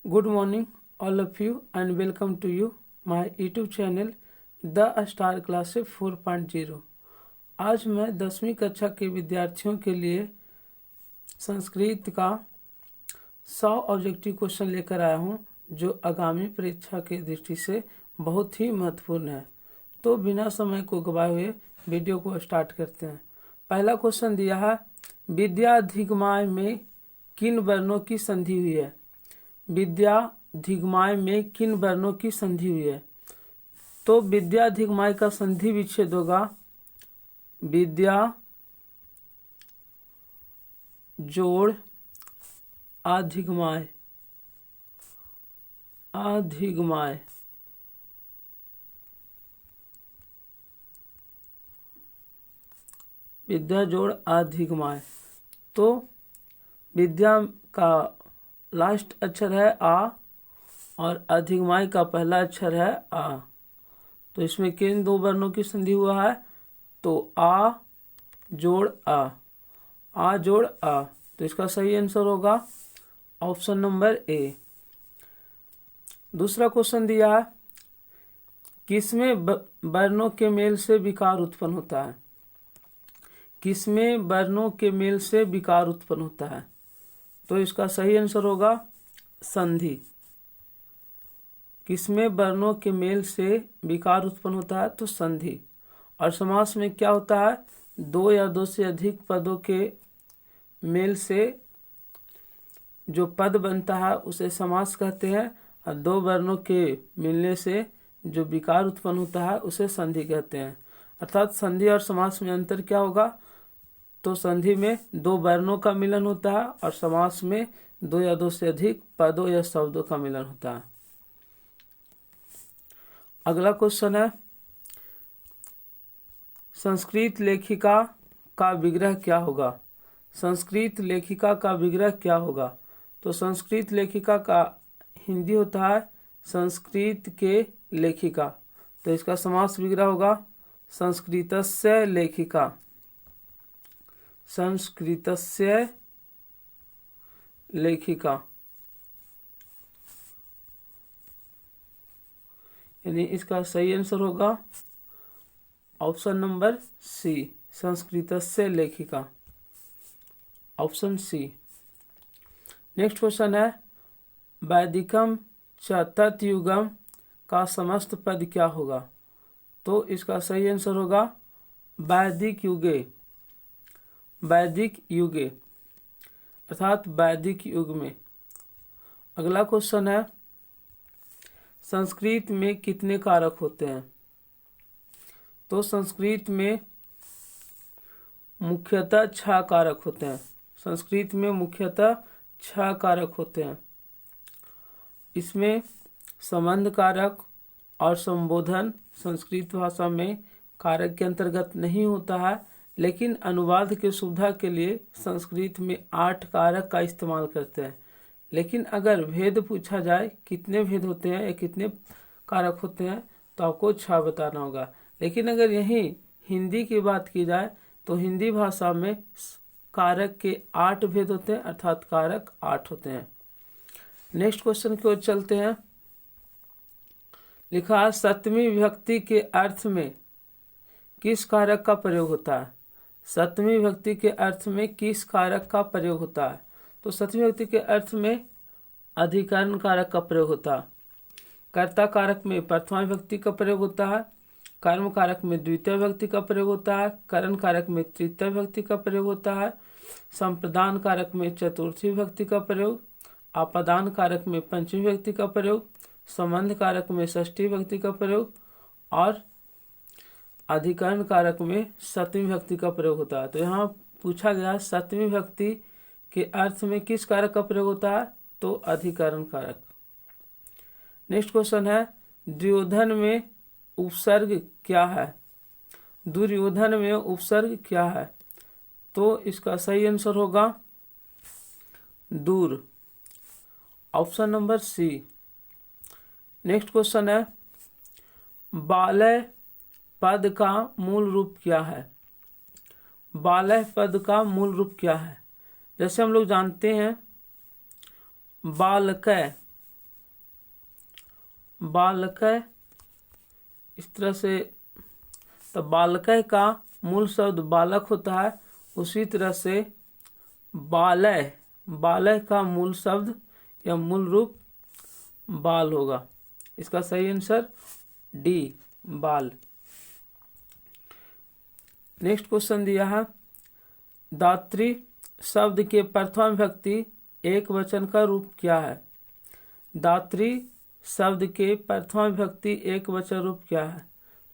Good morning, all of you, and welcome to you my YouTube channel the star classes 4.0। आज मैं 10वीं कक्षा के विद्यार्थियों के लिए संस्कृत का 100 ऑब्जेक्टिव क्वेश्चन लेकर आया हूं, जो आगामी परीक्षा की दृष्टि से बहुत ही महत्वपूर्ण है। तो बिना समय को गवाए हुए वीडियो को स्टार्ट करते हैं। पहला क्वेश्चन दिया है, विद्याधिगमाय में किन वर्णों की संधि हुई है? विद्याधिगमाय में किन वर्णों की संधि हुई है? तो विद्याधिगमाय का संधि विच्छेद होगा विद्या जोड़ अधिगमाय। अधिगमाय विद्या जोड़ अधिगमाय। तो विद्या का लास्ट अक्षर है आ और अधिगमाय का पहला अक्षर है आ। तो इसमें किन दो वर्णों की संधि हुआ है? तो आ जोड़ आ, आ जोड़ आ। तो इसका सही आंसर होगा ऑप्शन नंबर ए। दूसरा क्वेश्चन दिया है, किसमें वर्णों के मेल से विकार उत्पन्न होता है? किसमें वर्णों के मेल से विकार उत्पन्न होता है? तो इसका सही आंसर होगा संधि। किसमें वर्णों के मेल से विकार उत्पन्न होता है? तो संधि। और समास में क्या होता है? दो या दो से अधिक पदों के मेल से जो पद बनता है उसे समास कहते हैं, और दो वर्णों के मिलने से जो विकार उत्पन्न होता है उसे संधि कहते हैं। अर्थात संधि और समास में अंतर क्या होगा? तो संधि में दो वर्णों का मिलन होता है और समास में दो या दो से अधिक पदों या शब्दों का मिलन होता है। अगला क्वेश्चन है, संस्कृत लेखिका का विग्रह क्या होगा? संस्कृत लेखिका का विग्रह क्या होगा? तो संस्कृत लेखिका का हिंदी होता है संस्कृत के लेखिका। तो इसका समास विग्रह होगा संस्कृतस्य लेखिका। संस्कृतस्य लेखिका, यानी इसका सही आंसर होगा ऑप्शन नंबर सी, संस्कृतस्य लेखिका, ऑप्शन सी। नेक्स्ट क्वेश्चन है, वैदिकम च तत्युगम का समस्त पद क्या होगा? तो इसका सही आंसर होगा वैदिक युगे। वैदिक युगे अर्थात वैदिक युग में। अगला क्वेश्चन है, संस्कृत में कितने कारक होते हैं? तो संस्कृत में मुख्यतः 6 कारक होते हैं। संस्कृत में मुख्यतः 6 कारक होते हैं। इसमें संबंध कारक और संबोधन संस्कृत भाषा में कारक के अंतर्गत नहीं होता है, लेकिन अनुवाद के सुविधा के लिए संस्कृत में 8 कारक का इस्तेमाल करते हैं। लेकिन अगर भेद पूछा जाए कितने भेद होते हैं या कितने कारक होते हैं, तो आपको 6 बताना होगा। लेकिन अगर यहीं हिंदी की बात की जाए तो हिंदी भाषा में कारक के 8 भेद होते हैं, अर्थात कारक 8 होते हैं। नेक्स्ट क्वेश्चन की ओर चलते हैं। लिखा है, सप्तमी विभक्ति के अर्थ में किस कारक का प्रयोग होता है? सप्तमी विभक्ति के अर्थ में किस कारक का प्रयोग होता है? तो सप्तमी विभक्ति के अर्थ में अधिकरण कारक का प्रयोग होता है। कर्ता कारक में प्रथमा विभक्ति का प्रयोग होता है। कर्म कारक में द्वितीय विभक्ति का प्रयोग होता है। करण कारक में तृतीय विभक्ति का प्रयोग होता है। संप्रदान कारक में चतुर्थी विभक्ति का प्रयोग। आपादान कारक में पंचमी विभक्ति का प्रयोग। संबंध कारक में षष्ठी विभक्ति का प्रयोग और अधिकरण कारक में सप्तमी विभक्ति का प्रयोग होता है। तो यहाँ पूछा गया सप्तमी विभक्ति के अर्थ में किस कारक का प्रयोग होता है? तो अधिकरण कारक। नेक्स्ट क्वेश्चन है, दुर्योधन में उपसर्ग क्या है? दुर्योधन में उपसर्ग क्या है? तो इसका सही आंसर होगा दूर, option number C. Next question है, बालय पद का मूल रूप क्या है? बालय पद का मूल रूप क्या है? जैसे हम लोग जानते हैं बालकय बालकः, इस तरह से। तो बालकः का मूल शब्द बालक होता है, उसी तरह से बालय, बालय का मूल शब्द या मूल रूप बाल होगा। इसका सही आंसर डी, बाल। नेक्स्ट क्वेश्चन दिया है, दात्री शब्द के प्रथम विभक्ति एक वचन का रूप क्या है? दात्री शब्द के प्रथम विभक्ति एक वचन रूप क्या है?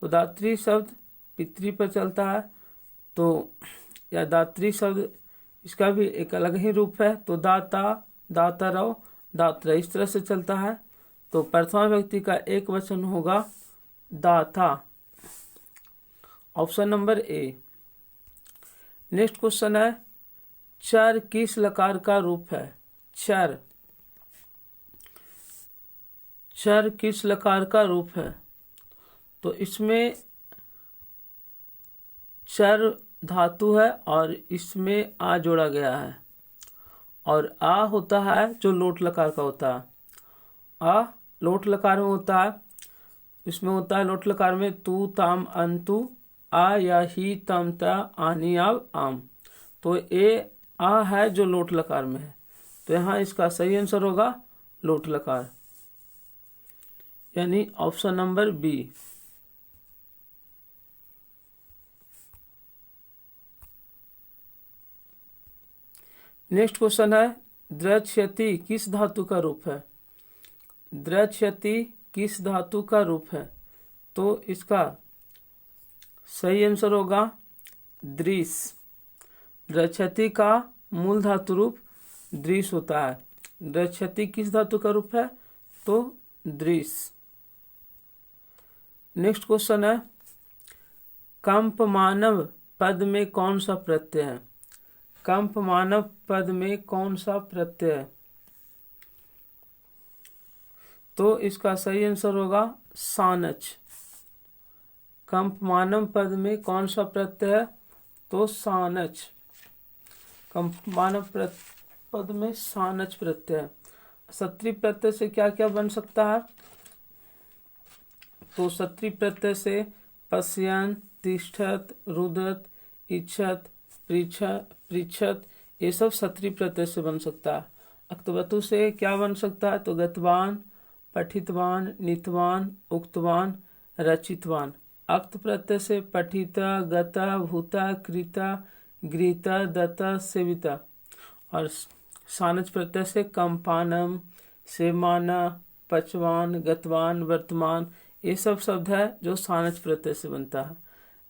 तो दात्री शब्द पितृ पर चलता है, तो या दात्री शब्द इसका भी एक अलग ही रूप है, तो दाता, दातारव, दात्र, इस तरह से चलता है। तो प्रथम विभक्ति का एक वचन होगा दाता, ऑप्शन नंबर ए। नेक्स्ट क्वेश्चन है, चर किस लकार का रूप है? चर, चर किस लकार का रूप है? तो इसमें चर धातु है और इसमें आ जोड़ा गया है, और आ होता है जो लोट लकार का होता है। आ लोट लकार में होता है, इसमें होता है लोट लकार में तू, ताम, अंतु, आ या ही, तम, ता, आनी, आव, आम। तो ए आ है जो लोट लकार में है, तो यहाँ इसका सही आंसर होगा लोट लकार, यानी option number B. Next question है, द्रक्षति किस धातु का रूप है? द्रक्षति किस धातु का रूप है? तो इसका सही आंसर होगा दृश। द्रक्षति का मूल धातु रूप दृश होता है। द्रक्षति किस धातु का रूप है? तो दृश। नेक्स्ट क्वेश्चन है, कंपमानव पद में कौन सा प्रत्यय है? कंपमानव पद में कौन सा प्रत्यय है? तो इसका सही आंसर होगा सानच। कंपमानव पद में कौन सा प्रत्यय है? तो सानच। कंपमानव पद में सानच प्रत्यय है। सत्री प्रत्यय से क्या क्या बन सकता है? तो सत्री प्रत्यय से पश्यन्, तिष्ठत्, रुदत्, इच्छत्, पृच्छत्, ये सब सत्री प्रत्यय से बन सकता है। अक्तवतु से क्या बन सकता है? तो गतवान, पठितवान, नीतवान, उक्तवान, रचितवान। अक्त प्रत्यय से पठिता, गता, भूता, कृता, गृहीता, दत्ता, सेविता। और सानच प्रत्यय से कंपानम, सेमाना, पचवान, गतवान, वर्तमान, ये सब शब्द है जो सानच प्रत्यय से बनता है।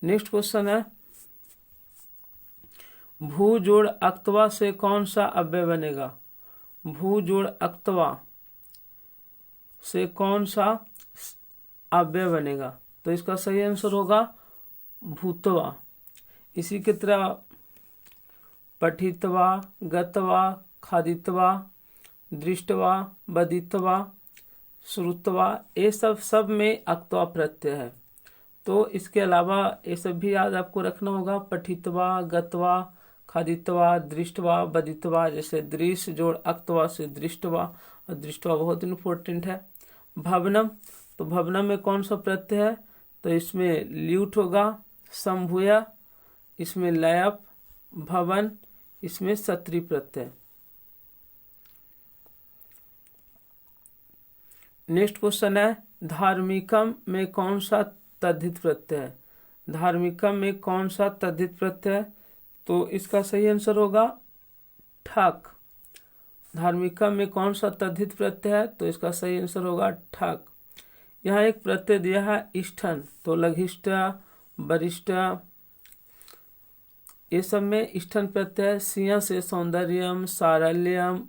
नेक्स्ट क्वेश्चन है, भू जोड़ अक्तवा से कौन सा अव्यय बनेगा? भू जोड़ अक्तवा से कौन सा अव्यय बनेगा? तो इसका सही आंसर होगा भूतवा। इसी की तरह पठितवा, गतवा, खादितवा, दृष्टवा, बदितवा, श्रुतवा, ये सब में अक्तवा प्रत्यय है। तो इसके अलावा ये सब भी याद आपको रखना होगा, पठितवा, गतवा, खादितवा, दृष्टवा, बदितवा। जैसे दृश्य जोड़ अक्तवा से दृष्टवा, और दृष्टवा बहुत इम्पोर्टेंट है। भवनम, तो भवनम में कौन सा प्रत्यय है? तो इसमें ल्यूट होगा, संभूया, इसमें लयप, भवन, इसमें सत्री प्रत्यय। नेक्स्ट क्वेश्चन है, धार्मिकम में कौन सा तद्धित प्रत्यय है? धार्मिकम में कौन सा तद्धित प्रत्यय है? तो इसका सही आंसर होगा ठक। धार्मिकम में कौन सा तद्धित प्रत्यय है? तो इसका सही आंसर होगा ठक। यहाँ एक प्रत्यय दिया है इष्ठन, तो लघिष्ठ, वरिष्ठ, ये सब में इष्ठन प्रत्यय। सिंह से सौंदर्यम, सारल्यम,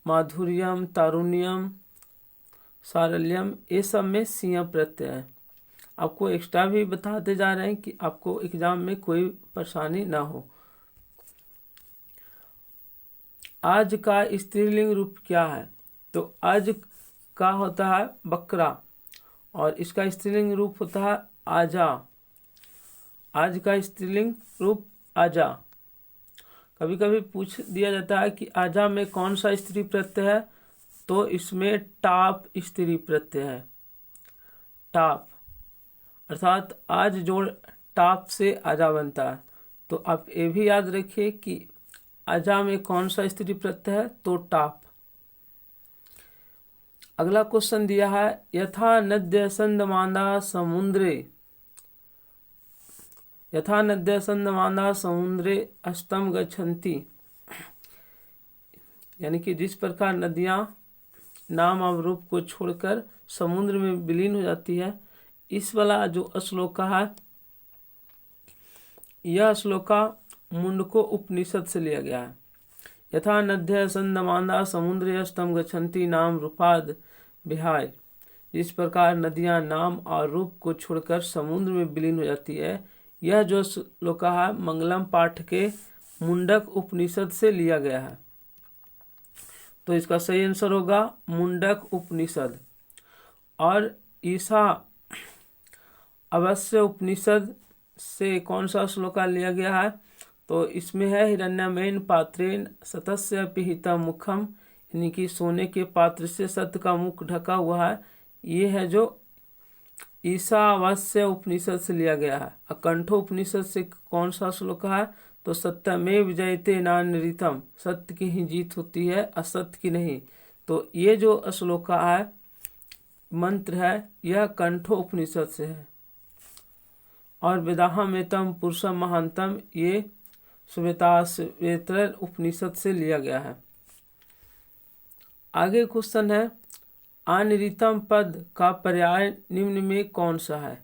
माधुर्यम, तारुण्यम, सारल्यम, ये सब में सिंह प्रत्यय है। आपको एक्स्ट्रा भी बताते जा रहे हैं कि आपको एग्जाम में कोई परेशानी ना हो। आज का स्त्रीलिंग रूप क्या है? तो आज का होता है बकरा, और इसका स्त्रीलिंग रूप होता है आजा। आज का स्त्रीलिंग रूप आजा। कभी कभी पूछ दिया जाता है कि आजा में कौन सा स्त्री प्रत्यय है? तो इसमें टाप स्त्री प्रत्यय है। टाप, अर्थात आज जोड़ टाप से आजा बनता है। तो आप ये भी याद रखिए कि आजा में कौन सा स्त्री प्रत्यय है, तो टाप। अगला क्वेश्चन दिया है यथा नद्य संदमाना समुद्रे, यथा नद्य संदमाना समुद्रे अस्तम गच्छन्ति, यानी कि जिस प्रकार नदियां नाम और रूप को छोड़कर समुद्र में विलीन हो जाती है, इस वाला जो श्लोका है, यह श्लोका मुंडको उपनिषद से लिया गया है। यथा नद्य संदमाना समुद्रे अस्तम गच्छन्ति नाम रूपाद विहाय, जिस प्रकार नदियां नाम और रूप को छोड़कर समुद्र में विलीन हो जाती है, यह जो श्लोका है मंगलम पाठ के मुंडक उपनिषद से लिया गया है। तो इसका सही आंसर होगा मुंडक उपनिषद। और ईसा अवश्य उपनिषद से कौन सा श्लोका लिया गया है, तो इसमें है हिरण्यमेन पात्रेन सतस्य पिहिता मुखम, यानी कि सोने के पात्र से सत्य का मुख ढका हुआ है। ये है जो ईशावास्य उपनिषद से लिया गया है। अकंठो उपनिषद से कौन सा श्लोक है, तो सत्यमेव जयते नान्यरितम, सत्य की ही जीत होती है, असत्य की नहीं। तो ये जो श्लोक है, मंत्र है, यह कंठो उपनिषद से है। और वेदाहमेतम पुरुषम महांतम, ये श्वेताश्वेतर उपनिषद से लिया गया है। आगे क्वेश्चन है अनिरितम पद का पर्याय निम्न में कौन सा है।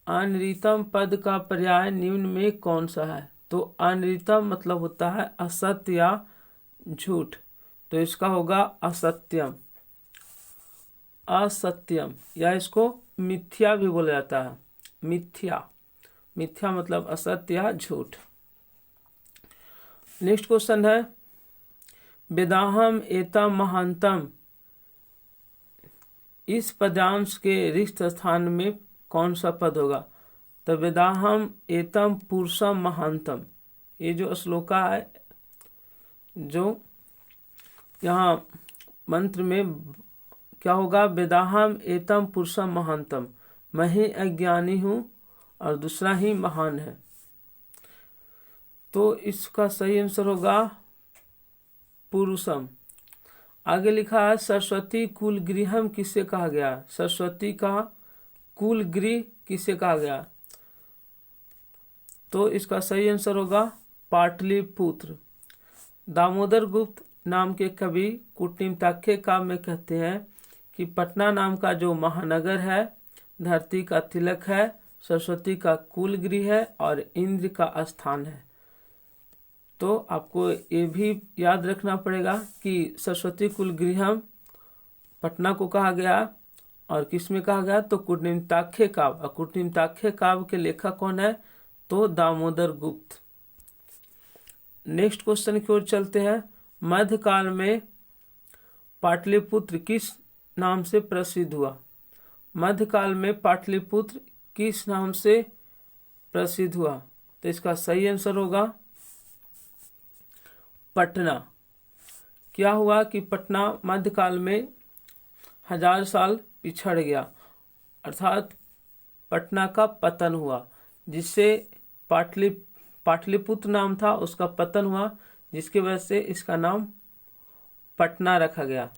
अनिरितम पद का पर्याय निम्न में कौन सा है, तो अनिरितम मतलब होता है असत्य या झूठ, तो इसका होगा असत्यम। असत्यम या इसको मिथ्या भी बोला जाता है, मिथ्या। मिथ्या मतलब असत्य या झूठ। नेक्स्ट क्वेश्चन है वेदाहम एतम महांतम, इस पदांश के रिक्त स्थान में कौन सा पद होगा, तो वेदाहम एतम पुरुषम महांतम। ये जो श्लोका है, जो यहाँ मंत्र में क्या होगा, वेदाहम एतम पुरुषम महांतम, मैं ही अज्ञानी हूँ और दूसरा ही महान है। तो इसका सही आंसर होगा पुरुषम। आगे लिखा है सरस्वती कुल गृहम किसे कहा गया, सरस्वती का कुल गृह किसे कहा गया, तो इसका सही आंसर होगा पाटलिपुत्र। दामोदर गुप्त नाम के कवि कुट्टिमताख्य काव्य में कहते हैं कि पटना नाम का जो महानगर है, धरती का तिलक है, सरस्वती का कुल गृह है और इंद्र का स्थान है। तो आपको ये भी याद रखना पड़ेगा कि सरस्वती कुल गृहम पटना को कहा गया और किस में कहा गया, तो कुट्टिमताख्य काव्य। कुट्टिमताख्य काव्य के लेखक कौन है, तो दामोदर गुप्त। नेक्स्ट क्वेश्चन की ओर चलते हैं। मध्यकाल में पाटलिपुत्र किस नाम से प्रसिद्ध हुआ। मध्यकाल में पाटलिपुत्र किस नाम से प्रसिद्ध हुआ, तो इसका सही आंसर होगा पटना। क्या हुआ कि पटना मध्यकाल में 1000 साल पिछड़ गया, अर्थात पटना का पतन हुआ, जिससे पाटलिपुत्र नाम था उसका पतन हुआ, जिसकी वजह से इसका नाम पटना रखा गया।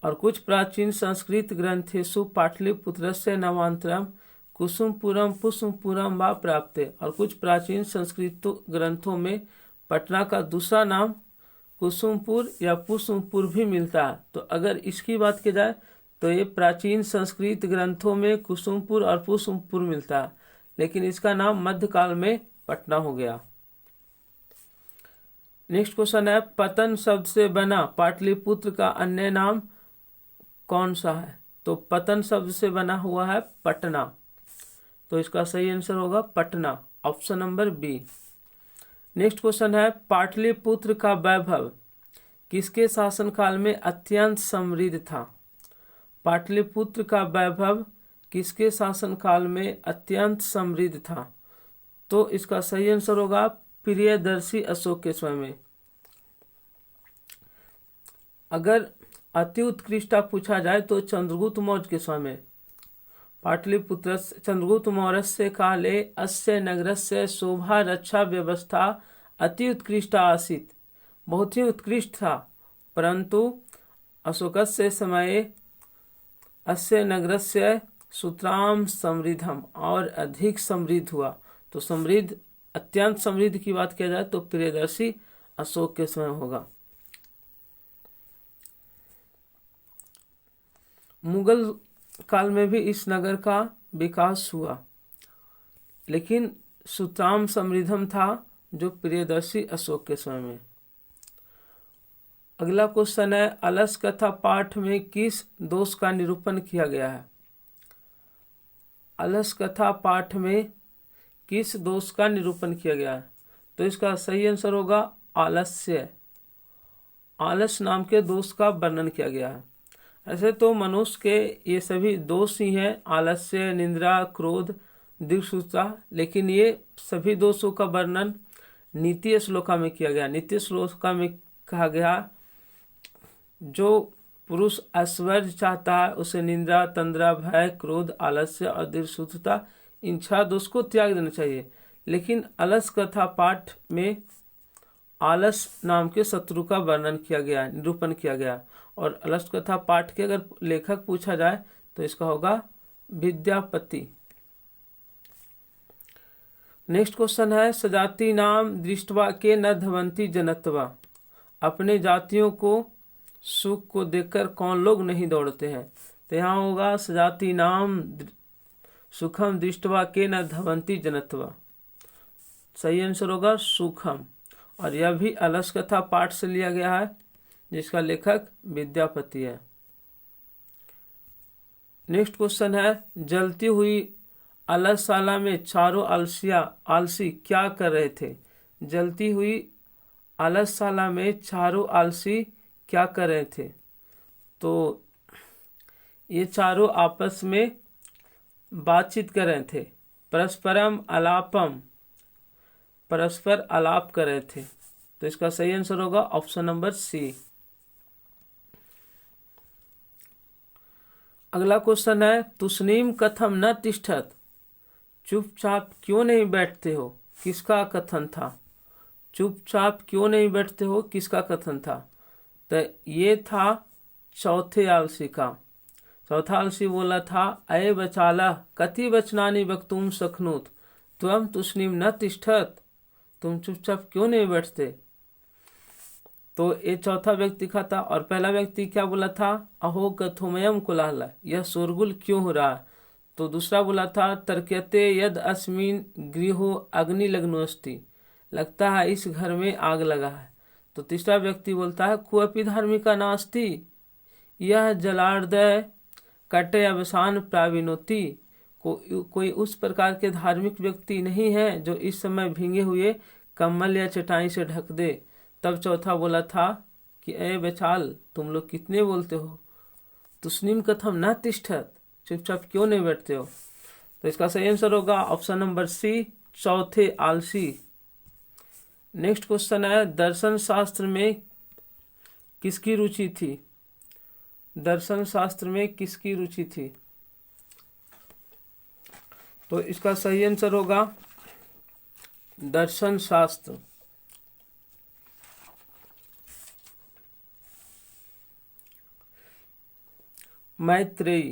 और कुछ प्राचीन संस्कृत ग्रंथेषु पाटलिपुत्रस्य नामांतरम कुसुमपुरम पुष्पपुरम वा प्राप्ते, और कुछ प्राचीन संस्कृत ग्रंथों में पटना का दूसरा नाम कुसुमपुर या पुष्पपुर भी मिलता है। तो अगर इसकी बात की जाए तो ये प्राचीन संस्कृत ग्रंथों में कुसुमपुर और पुष्पपुर मिलता है, लेकिन इसका नाम मध्यकाल में पटना हो गया। नेक्स्ट क्वेश्चन है पतन शब्द से बना पाटलिपुत्र का अन्य नाम कौन सा है, तो पतन शब्द से बना हुआ है पटना, तो इसका सही आंसर होगा Patna, option number B. Next question है पाटलिपुत्र का वैभव किसके शासनकाल में अत्यंत समृद्ध था। पाटलिपुत्र का वैभव किसके शासनकाल में अत्यंत समृद्ध था, तो इसका सही आंसर होगा प्रियदर्शी अशोक के समय में। अगर अति उत्कृष्टता पूछा जाए तो चंद्रगुप्त मौर्य के समय में, पाटलिपुत्रस्य चंद्रगुप्त मौर्यस्य काले अस्य नगरस्य शोभा रक्षा व्यवस्था अति उत्कृष्ट आसीत्, बहुत ही उत्कृष्ट था। परंतु अशोकस्य समये अस्य नगरस्य सुतरां समृद्धम, और अधिक समृद्ध हुआ। तो समृद्ध, अत्यंत समृद्ध की बात किया जाए तो प्रियदर्शी अशोक के समय होगा। मुगल काल में भी इस नगर का विकास हुआ, लेकिन सुतराम समृद्धम था जो प्रियदर्शी अशोक के समय में। अगला क्वेश्चन है, अलस कथा पाठ में किस दोष का निरूपण किया गया है? अलस कथा पाठ में किस दोष का निरूपण किया गया है? तो इसका सही आंसर होगा आलस्य। आलस नाम के दोष का वर्णन किया गया है। ऐसे तो मनुष्य के ये सभी दोष ही हैं, आलस्य, निंद्रा, क्रोध, दीर्घसूत्रता, लेकिन ये सभी दोषों का वर्णन नीति श्लोका में किया गया। नीति श्लोका में कहा गया, जो पुरुष ऐश्वर्य चाहता है उसे निंद्रा, तंद्रा, भय, क्रोध, आलस्य और दीर्घसूत्रता, इन 6 दोष को त्याग देना चाहिए। लेकिन अलस कथा पाठ में आलस नाम के शत्रु का वर्णन किया गया, निरूपण किया गया। और अलस कथा पाठ के अगर लेखक पूछा जाए तो इसका होगा विद्यापति। नेक्स्ट क्वेश्चन है, सजाति नाम दृष्टवा के न धवंती जनत्वा। अपने जातियों को सुख को देखकर कौन लोग नहीं दौड़ते हैं? तो यहाँ होगा सजाति नाम सुखम दृष्टवा के न धवंती जनत्वा। सही आंसर होगा सुखम। और यह भी अलस कथा पाठ से लिया गया है, जिसका लेखक विद्यापति है। नेक्स्ट क्वेश्चन है, जलती हुई अलसशाला में चारों आलसी क्या कर रहे थे? जलती हुई अलसशाला में चारों आलसी क्या कर रहे थे? तो ये चारों आपस में बातचीत कर रहे थे, परस्परम अलापम, परस्पर अलाप कर रहे थे। तो इसका सही आंसर होगा ऑप्शन नंबर सी। अगला क्वेश्चन है, तुष्णीम कथम न तिष्ठत। चुपचाप क्यों नहीं बैठते हो? किसका कथन था? चुपचाप क्यों नहीं बैठते हो, किसका कथन था? तो ये था चौथे आलसी का। चौथा आलसी बोला था, अये बचाला कति वचनानि वक्तुम शक्नुत त्वं तुष्णीम न तिष्ठत। तुम चुपचाप क्यों नहीं बैठते? तो ये चौथा व्यक्ति का था। और पहला व्यक्ति क्या बोला था? अहो कथोमयम कुलाहला, यह शोरगुल क्यों हो रहा? तो दूसरा बोला था, तर्क्यते यद अस्मिन गृहो अग्नि लग्नोस्ति, लगता है इस घर में आग लगा है। तो तीसरा व्यक्ति बोलता है, क्वपि धार्मिका नास्ति, यह जलार्दय कटे अवसान प्राविनोति, कोई उस प्रकार के धार्मिक व्यक्ति नहीं है जो इस समय भींगे हुए कम्बल या चटाई से ढक दे। तब चौथा बोला था कि ए बेचाल, तुम लोग कितने बोलते हो, तुष्णीम कथम न तिष्ठत, चुपचाप क्यों नहीं बैठते हो? तो इसका सही आंसर होगा ऑप्शन नंबर सी, चौथे आलसी। नेक्स्ट क्वेश्चन है, दर्शन शास्त्र में किसकी रुचि थी? दर्शन शास्त्र में किसकी रुचि थी? तो इसका सही आंसर होगा दर्शन शास्त्र। मैत्रेयी,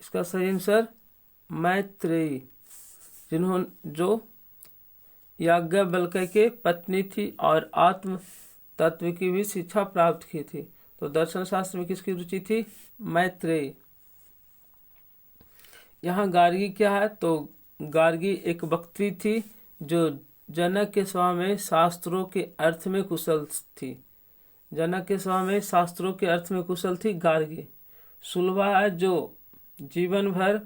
इसका सही आंसर मैत्रेयी, जो याज्ञवल्क्य के पत्नी थी और आत्म तत्व की भी शिक्षा प्राप्त की थी। तो दर्शन शास्त्र में किसकी रुचि थी? मैत्रेयी। यहाँ गार्गी क्या है? तो गार्गी एक वक्त्री थी जो जनक के सभा में शास्त्रों के अर्थ में कुशल थी। जनक के सभा में शास्त्रों के अर्थ में कुशल थी गार्गी। सुलभा है जो जीवन भर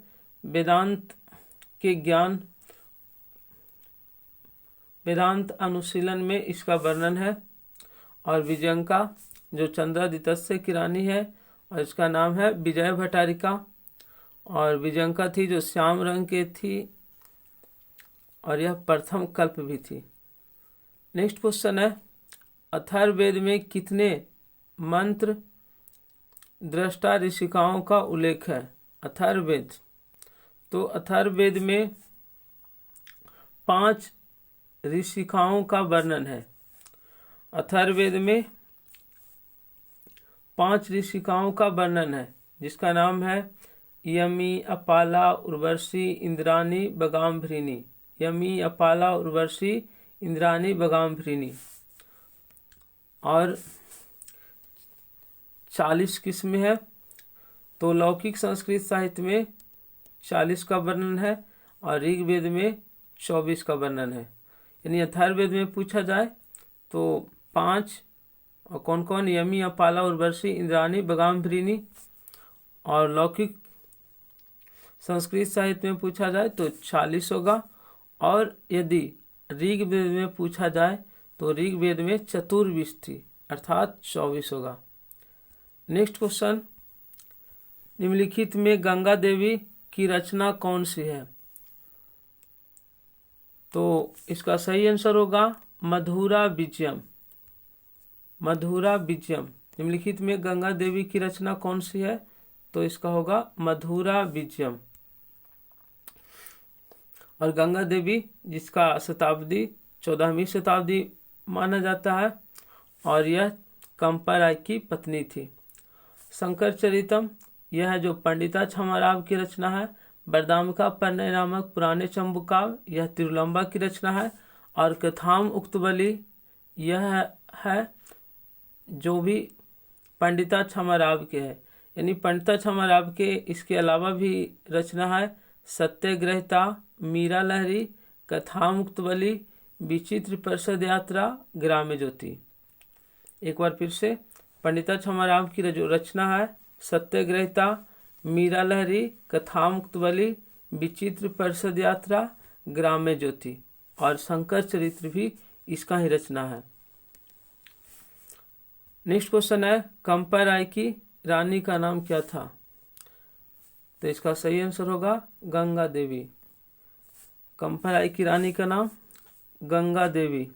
वेदांत के ज्ञान, वेदांत अनुशीलन में इसका वर्णन है। और विजयंका जो चंद्रादित्य की रानी है और इसका नाम है विजय भट्टारिका। और विजयंका थी जो श्याम रंग के थी और यह प्रथम कल्प भी थी। नेक्स्ट क्वेश्चन है, अथर्ववेद में कितने मंत्र दृष्टा ऋषिकाओं का उल्लेख है? अथर्ववेद। तो अथर्ववेद में 5 ऋषिकाओं का वर्णन है। अथर्ववेद में 5 ऋषिकाओं का वर्णन है, जिसका नाम है यमी, अपाला, उर्वशी, इंद्राणी, बगाम्भृणी। यमी, अपाला, उर्वशी, इंद्राणी, बगाम्भृणी। और 40 किस्में है। तो लौकिक संस्कृत साहित्य में 40 का वर्णन है और ऋग्वेद में 24 का वर्णन है। यानी अथर्ववेद में पूछा जाए तो 5, और कौन कौन, यमी, अपाला, उर्वशी, इंद्राणी, बगाम्भृणी। और लौकिक संस्कृत साहित्य में पूछा जाए तो 40 होगा। और यदि ऋग्वेद में पूछा जाए तो ऋग्वेद में चतुर्विष्टि अर्थात 24 होगा। नेक्स्ट क्वेश्चन, निम्नलिखित में गंगा देवी की रचना कौन सी है? तो इसका सही आंसर होगा मधुरा विजयम। मधुरा विजयम। निम्नलिखित में गंगा देवी की रचना कौन सी है? तो इसका होगा मधुरा विजयम। और गंगा देवी जिसका शताब्दी 14वीं शताब्दी माना जाता है और यह कंपा राय की पत्नी थी। शंकर चरितम, यह जो पंडिता छमाराव की रचना है। बरदामका परिणय नामक पुराने चंबू काव्य, यह तिरुलंबा की रचना है। और कथाम उक्तबली, यह है जो भी पंडिता छमाराव के है। यानी पंडिता छमाराव के इसके अलावा भी रचना है सत्याग्रहिता, मीरा लहरी, कथाम उक्तबली, विचित्र परिषद यात्रा, ग्राम्य ज्योति। एक बार फिर से, पंडिता छमाराव की जो रचना है सत्याग्रहिता, मीरा लहरी, कथाम उक्तबली, विचित्र परिषद यात्रा, ग्राम्य ज्योति। और शंकर चरित्र भी इसका ही रचना है। नेक्स्ट क्वेश्चन है, कंपा राय की रानी का नाम क्या था? तो इसका सही आंसर होगा गंगा देवी। कंपा राय की रानी का नाम गंगा देवी।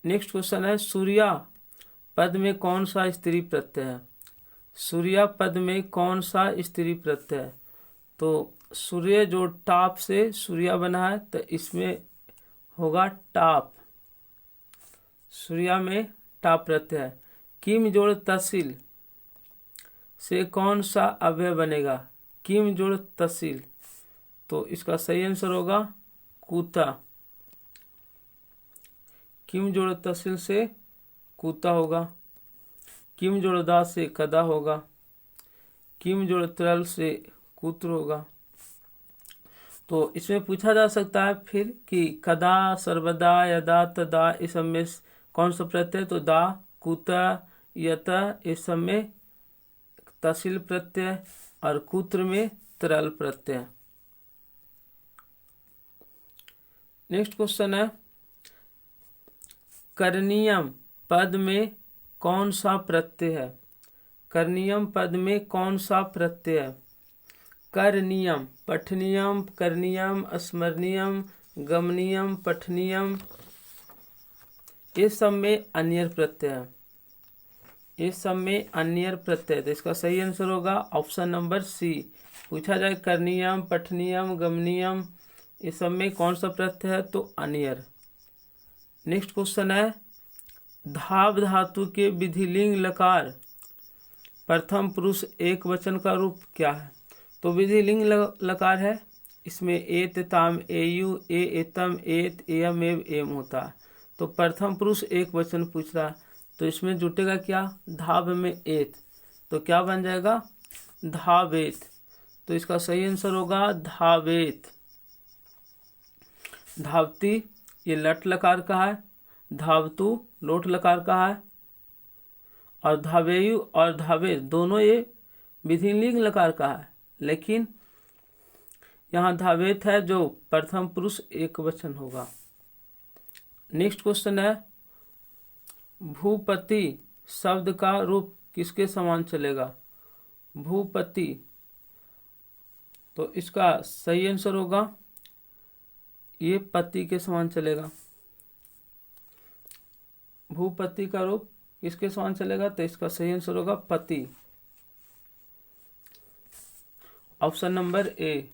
नेक्स्ट क्वेश्चन है, सूर्या पद में कौन सा स्त्री प्रत्यय है? सूर्या पद में कौन सा स्त्री प्रत्यय है? तो सूर्य जो टाप से सूर्या बना है तो इसमें होगा टाप। सूर्या में टाप प्रत्यय है। किम जोड़ तहसील से कौन सा अव्यय बनेगा? किम जोड़ तहसील। तो इसका सही आंसर होगा कूता। किम जोड़ तहसील से कूता होगा। किम जोड़ दा से कदा होगा। किम जोड़ तरल से कूत्र होगा। तो इसमें पूछा जा सकता है फिर कि कदा, सर्वदा, यदा, तदा, इस सब में कौन सा प्रत्यय? तो दा, कूता, यता, इस सब में तहसील प्रत्यय और कूत्र में तरल प्रत्यय। नेक्स्ट क्वेश्चन है, करणीयम पद में कौन सा प्रत्यय है? करणीयम पद में कौन सा प्रत्यय है? करणीयम, पठनीयम, करणीयम, स्मरणीयम, गमनीयम, पठनीयम, ये सब में अन्यर प्रत्यय है। ये सब में अन्यर प्रत्यय। तो इसका सही आंसर होगा ऑप्शन नंबर सी। पूछा जाए करणीयम, पठनीयम, गमनीयम, ये सब में कौन सा प्रत्यय है? तो अन्यर। नेक्स्ट क्वेश्चन है, धाव धातु के विधिलिंग लकार प्रथम पुरुष एक वचन का रूप क्या है? तो विधिलिंग लकार है, इसमें एत, ताम, एयु, ए, एतम, एत, एयम, एव, एम होता है। तो प्रथम पुरुष एक वचन पूछ रहा है तो इसमें जुटेगा क्या? धाव में एत, तो क्या बन जाएगा? धावेत। तो इसका सही आंसर होगा धावेत। धावती ये लट लकार का है, धावतु लोट लकार का है, और धावेयु और धावे दोनों ये विधिलिंग लकार का है। लेकिन यहाँ धावेत है जो प्रथम पुरुष एक वचन होगा। नेक्स्ट क्वेश्चन है, भूपति शब्द का रूप किसके समान चलेगा? भूपति। तो इसका सही आंसर होगा ये पति के समान चलेगा। भूपति का रूप किसके समान चलेगा? तो इसका सही आंसर होगा पति, ऑप्शन नंबर ए।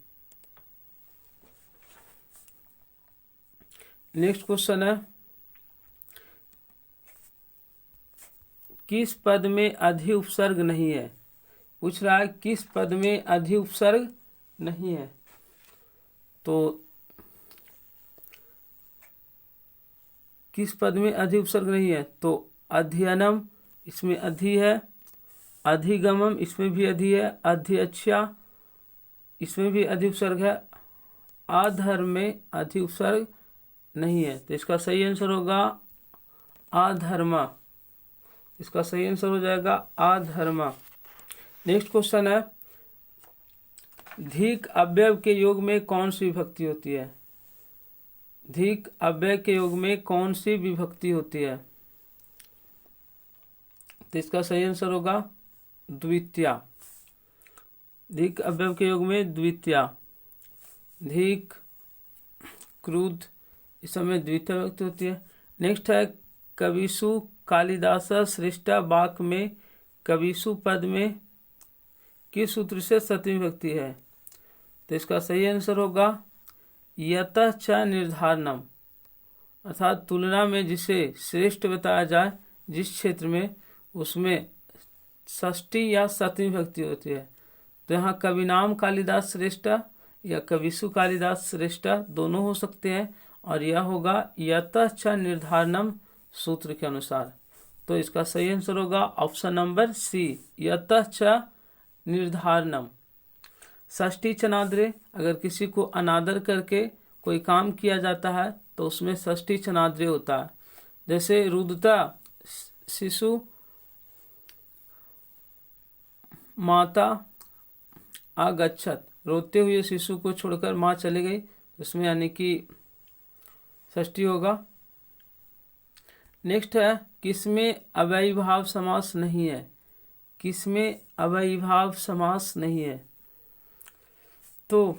नेक्स्ट क्वेश्चन है, किस पद में अधि उपसर्ग नहीं है? पूछ रहा है किस पद में अधि उपसर्ग नहीं है। तो किस पद में अधि उपसर्ग नहीं है? तो अध्ययनम, इसमें अधि है। अधिगमम, इसमें भी अधि है। अध्यक्षा, इसमें भी अधि उपसर्ग है। अधर्म में अधि उपसर्ग नहीं है, तो इसका सही आंसर होगा अधर्मा। इसका सही आंसर हो जाएगा अधर्मा। नेक्स्ट क्वेश्चन है, धिक अव्यय के योग में कौन सी विभक्ति होती है? धिक अव्यय के योग में कौन सी विभक्ति होती है? तो इसका सही आंसर होगा द्वितीया। धिक अव्यय के योग में द्वितीया। धिक, क्रुद्ध, इस समय द्वितीय विभक्ति होती है। नेक्स्ट है, कविसु कालिदास श्रेष्ठा वाक्य में कविसु पद में किस सूत्र से सप्तमी विभक्ति है? तो इसका सही आंसर होगा यतः च निर्धारणम, अर्थात तुलना में जिसे श्रेष्ठ बताया जाए जिस क्षेत्र में, उसमें षष्ठी या सप्तमी विभक्ति होती है। तो यहाँ कवि नाम कालिदास श्रेष्ठा या कविसु कालिदास श्रेष्ठा दोनों हो सकते हैं, और यह होगा यतः च निर्धारणम सूत्र के अनुसार। तो इसका सही आंसर होगा ऑप्शन नंबर सी, यतः च निर्धारणम। षष्ठी चनाद्रे, अगर किसी को अनादर करके कोई काम किया जाता है तो उसमें षष्ठी चनाद्रे होता है। जैसे रुदता शिशु माता आगच्छत, रोते हुए शिशु को छोड़कर माँ चली गई, इसमें यानी कि षष्ठी होगा। नेक्स्ट है, किसमें अव्ययीभाव समास नहीं है? किसमें अव्ययीभाव समास नहीं है? तो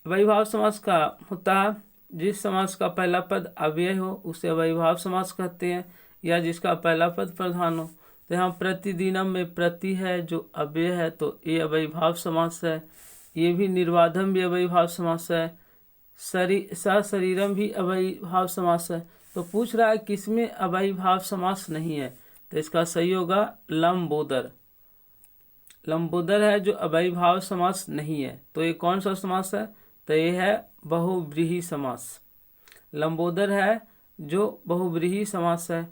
अव्ययीभाव समास का होता है जिस समास का पहला पद अव्यय हो उसे अव्ययीभाव समास कहते हैं, या जिसका पहला पद प्रधान हो। तो यहाँ प्रतिदिनम में प्रति है जो अव्यय है, तो ये अव्ययीभाव समास है। ये भी निर्वाधम भी अव्ययीभाव समास है। सशरीरम भी अव्ययीभाव समास है। तो पूछ रहा है किसमें अव्ययीभाव समास नहीं है? तो इसका सही होगा लंबोदर। लंबोदर है जो अव्ययीभाव समास नहीं है। तो ये कौन सा समास है? तो ये है बहुव्रीहि समास। लंबोदर है जो बहुव्रीहि समास है।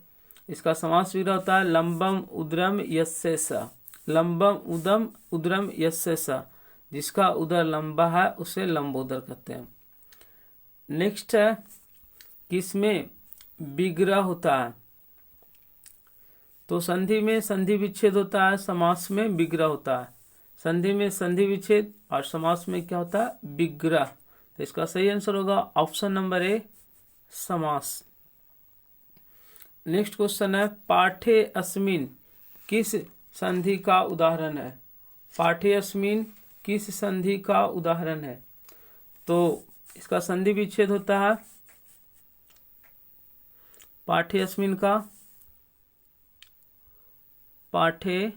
इसका समास विग्रह होता है लंबम उदरम यस्य स। लंबम उदम उदरम यस्य स, जिसका उदर लंबा है उसे लंबोदर कहते हैं। नेक्स्ट है, किसमें विग्रह होता है? तो संधि में संधि विच्छेद होता है, समास में विग्रह होता है। संधि में संधि विच्छेद और समास में क्या होता है? विग्रह। तो इसका सही आंसर होगा ऑप्शन नंबर ए, समास। नेक्स्ट क्वेश्चन है, पाठे अस्मिन किस संधि का उदाहरण है? पाठे अस्मिन किस संधि का उदाहरण है? तो इसका संधि विच्छेद होता है पाठे अस्मिन का, पाठे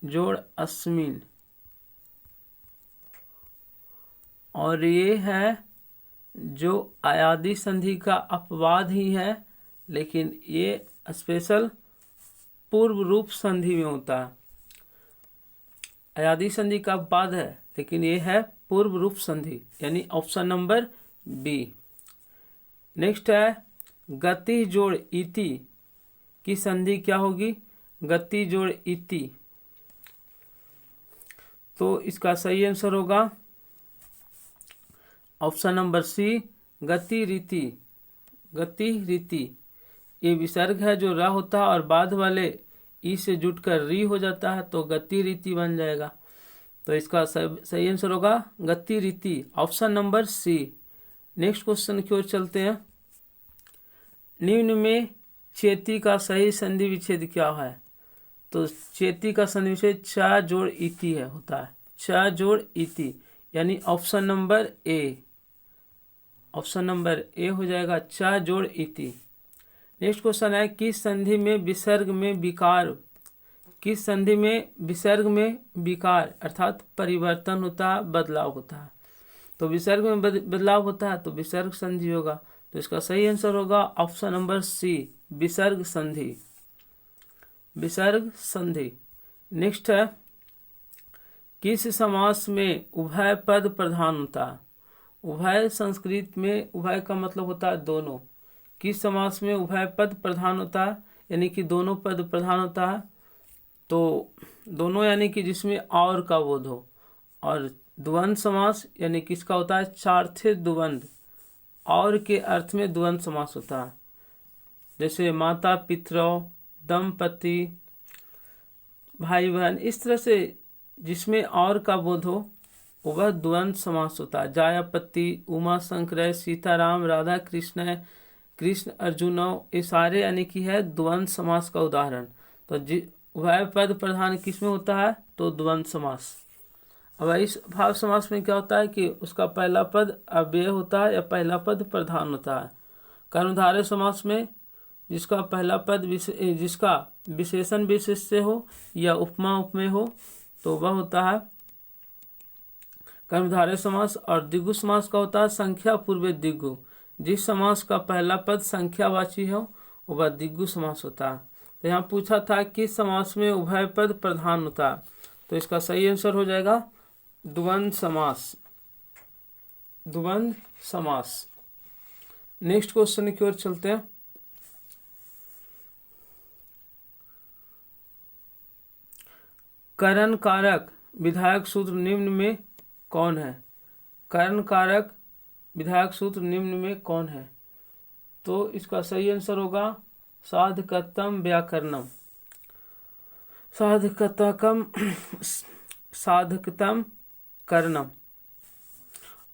जोड़ अस्मिन, और ये है जो अयादि संधि का अपवाद ही है, लेकिन ये स्पेशल पूर्व रूप संधि में होता है। अयादि संधि का अपवाद है लेकिन ये है पूर्व रूप संधि, यानी ऑप्शन नंबर बी। नेक्स्ट है, गति जोड़ इति की संधि क्या होगी? गति जोड़ इति। तो इसका सही आंसर होगा ऑप्शन नंबर सी, गति रीति। गति रीति ये विसर्ग है जो रा होता है और बाद वाले ई से जुटकर री हो जाता है, तो गति रीति बन जाएगा। तो इसका सही आंसर होगा गति रीति, option number C. Next question की ओर चलते हैं। निम्न में चेती का सही संधि विच्छेद क्या है? तो चेती का संधि विच्छेद च जोड़ इति है, होता है च जोड़ इति, यानी ऑप्शन नंबर ए। ऑप्शन नंबर ए हो जाएगा च जोड़ इति। नेक्स्ट क्वेश्चन है किस संधि में विसर्ग में विकार, किस संधि में विसर्ग में विकार अर्थात परिवर्तन होता है, बदलाव होता है। तो विसर्ग में बदलाव होता है तो विसर्ग संधि होगा। तो इसका सही आंसर होगा ऑप्शन नंबर सी, विसर्ग संधि, विसर्ग संधि। नेक्स्ट है किस समास में उभय पद प्रधान होता है। उभय संस्कृत में उभय का मतलब होता है दोनों। किस समास में उभय पद प्रधान होता है, यानी कि दोनों पद प्रधान होता है। तो दोनों यानी कि जिसमें और का बोध हो। और द्वंद्व समास यानी किसका होता है, चार्थे द्वंद्व, और के अर्थ में द्वंद्व समास होता है। जैसे माता पितरों, दंपति, भाई बहन, इस तरह से जिसमें और का बोध हो वह द्वंद्व समास होता है। जायापति, उमा शंकर, सीताराम, राधा कृष्ण, कृष्ण अर्जुन, ये सारे यानी कि है द्वंद्व समास का उदाहरण। तो वह पद प्रधान किसमें होता है, तो द्वंद्व समास। अब इस भाव समास में क्या होता है कि उसका पहला पद अव्यय होता है या पहला पद प्रधान होता है। कर्मधारय समास में जिसका पहला पद जिसका विशेषण विशेष से हो या उपमा उपमेय हो तो वह होता है कर्मधारय समास। और द्विगु समास का होता है संख्या पूर्व द्विगु। जिस समास का पहला पद संख्यावाची हो वह द्विगु समास होता है। तो यहाँ पूछा था किस समास में उभय पद प्रधान होता है, तो इसका सही आंसर हो जाएगा द्वंद्व समास, द्वंद्व समास। नेक्स्ट क्वेश्चन की ओर चलते हैं। करण कारक विधायक सूत्र निम्न में कौन है। करण कारक विधायक सूत्र निम्न में कौन है, तो इसका सही आंसर होगा साधकतम व्याकरणम, साधकतम करणम।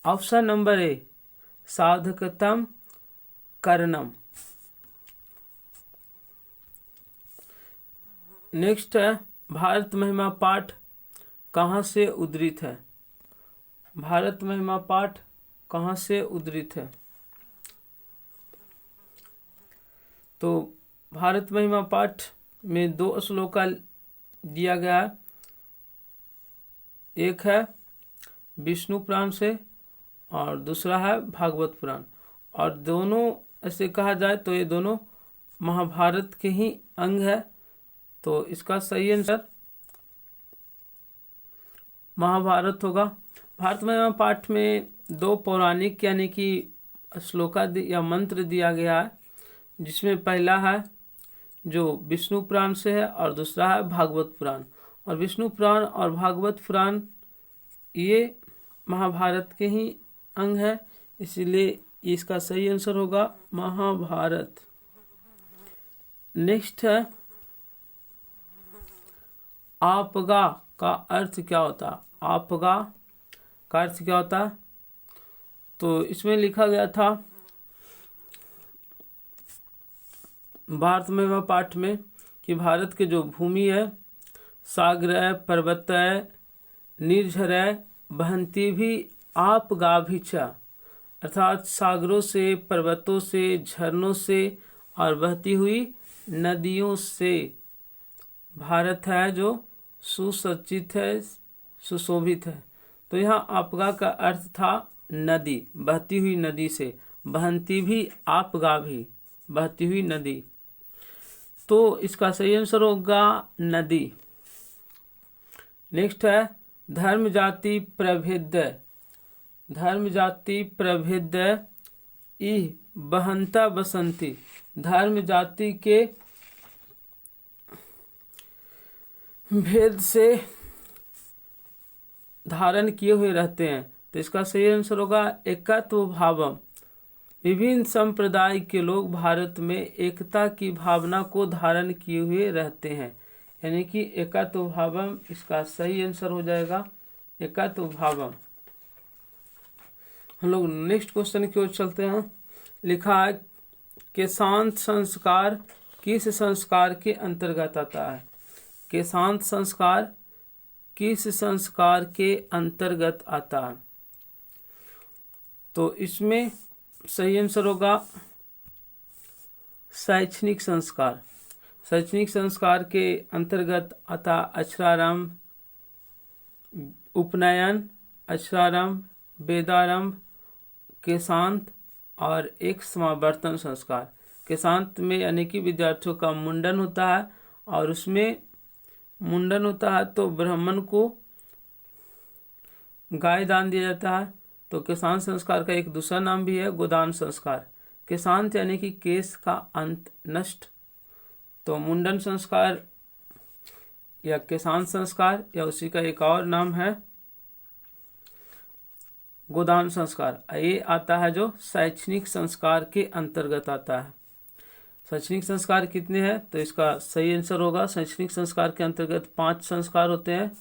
ऑप्शन नंबर ए साधकतम करणम। नेक्स्ट है भारत महिमा पाठ कहाँ से उद्धृत है। भारत महिमा पाठ कहाँ से उद्धृत है, तो भारत महिमा पाठ में दो श्लोक दिया गया है। एक है विष्णु पुराण से और दूसरा है भागवत पुराण। और दोनों ऐसे कहा जाए तो ये दोनों महाभारत के ही अंग है। तो इसका सही आंसर महाभारत होगा। भारत महिमा पाठ में दो पौराणिक यानी कि श्लोका या मंत्र दिया गया है, जिसमें पहला है जो विष्णु पुराण से है और दूसरा है भागवत पुराण। और विष्णु पुराण और भागवत पुराण ये महाभारत के ही अंग है, इसीलिए इसका सही आंसर होगा महाभारत। नेक्स्ट है आपगा का अर्थ क्या होता है। आपगा का अर्थ क्या होता है, तो इसमें लिखा गया था भारत महिमा पाठ में कि भारत के जो भूमि है सागर है, पर्वत है, निर्झर है, बहंती भी आप गाभिचा, अर्थात सागरों से, पर्वतों से, झरनों से और बहती हुई नदियों से भारत है जो सुसज्जित है, सुशोभित है। तो यहाँ आपगा का अर्थ था नदी, बहती हुई नदी से, बहंती भी आपगा भी, बहती हुई नदी। तो इसका सही आंसर होगा नदी। नेक्स्ट है धर्म जाति प्रभेद, धर्म जाति प्रभेद इह बहंता बसंती, धर्म जाति के भेद से धारण किए हुए रहते हैं। तो इसका सही आंसर होगा एकत्व भावम। विभिन्न संप्रदाय के लोग भारत में एकता की भावना को धारण किए हुए रहते हैं, यानी कि एकत्व भावम इसका सही आंसर हो जाएगा एकत्व भावम। हम लोग नेक्स्ट क्वेश्चन की ओर चलते हैं। लिखा है केशांत संस्कार किस संस्कार के अंतर्गत आता है। केशांत संस्कार किस संस्कार के अंतर्गत आता है, तो इसमें सही आंसर होगा शैक्षणिक संस्कार। शैक्षणिक संस्कार के अंतर्गत आता अक्षरारंभ, उपनयन, अक्षरारंभ, वेदारंभ, केशांत और एक समावर्तन संस्कार। केशांत में यानी कि विद्यार्थियों का मुंडन होता है, और उसमें मुंडन होता है तो ब्राह्मण को गाय दान दिया जाता है। तो केशांत संस्कार का एक दूसरा नाम भी है गोदान संस्कार। केशांत यानी कि केश का अंत नष्ट। तो मुंडन संस्कार या केशांत संस्कार या उसी का एक और नाम है गोदान संस्कार। ये आता है जो शैक्षणिक संस्कार के अंतर्गत आता है। शैक्षणिक संस्कार कितने हैं, तो इसका सही आंसर होगा शैक्षणिक संस्कार के अंतर्गत 5 संस्कार होते हैं।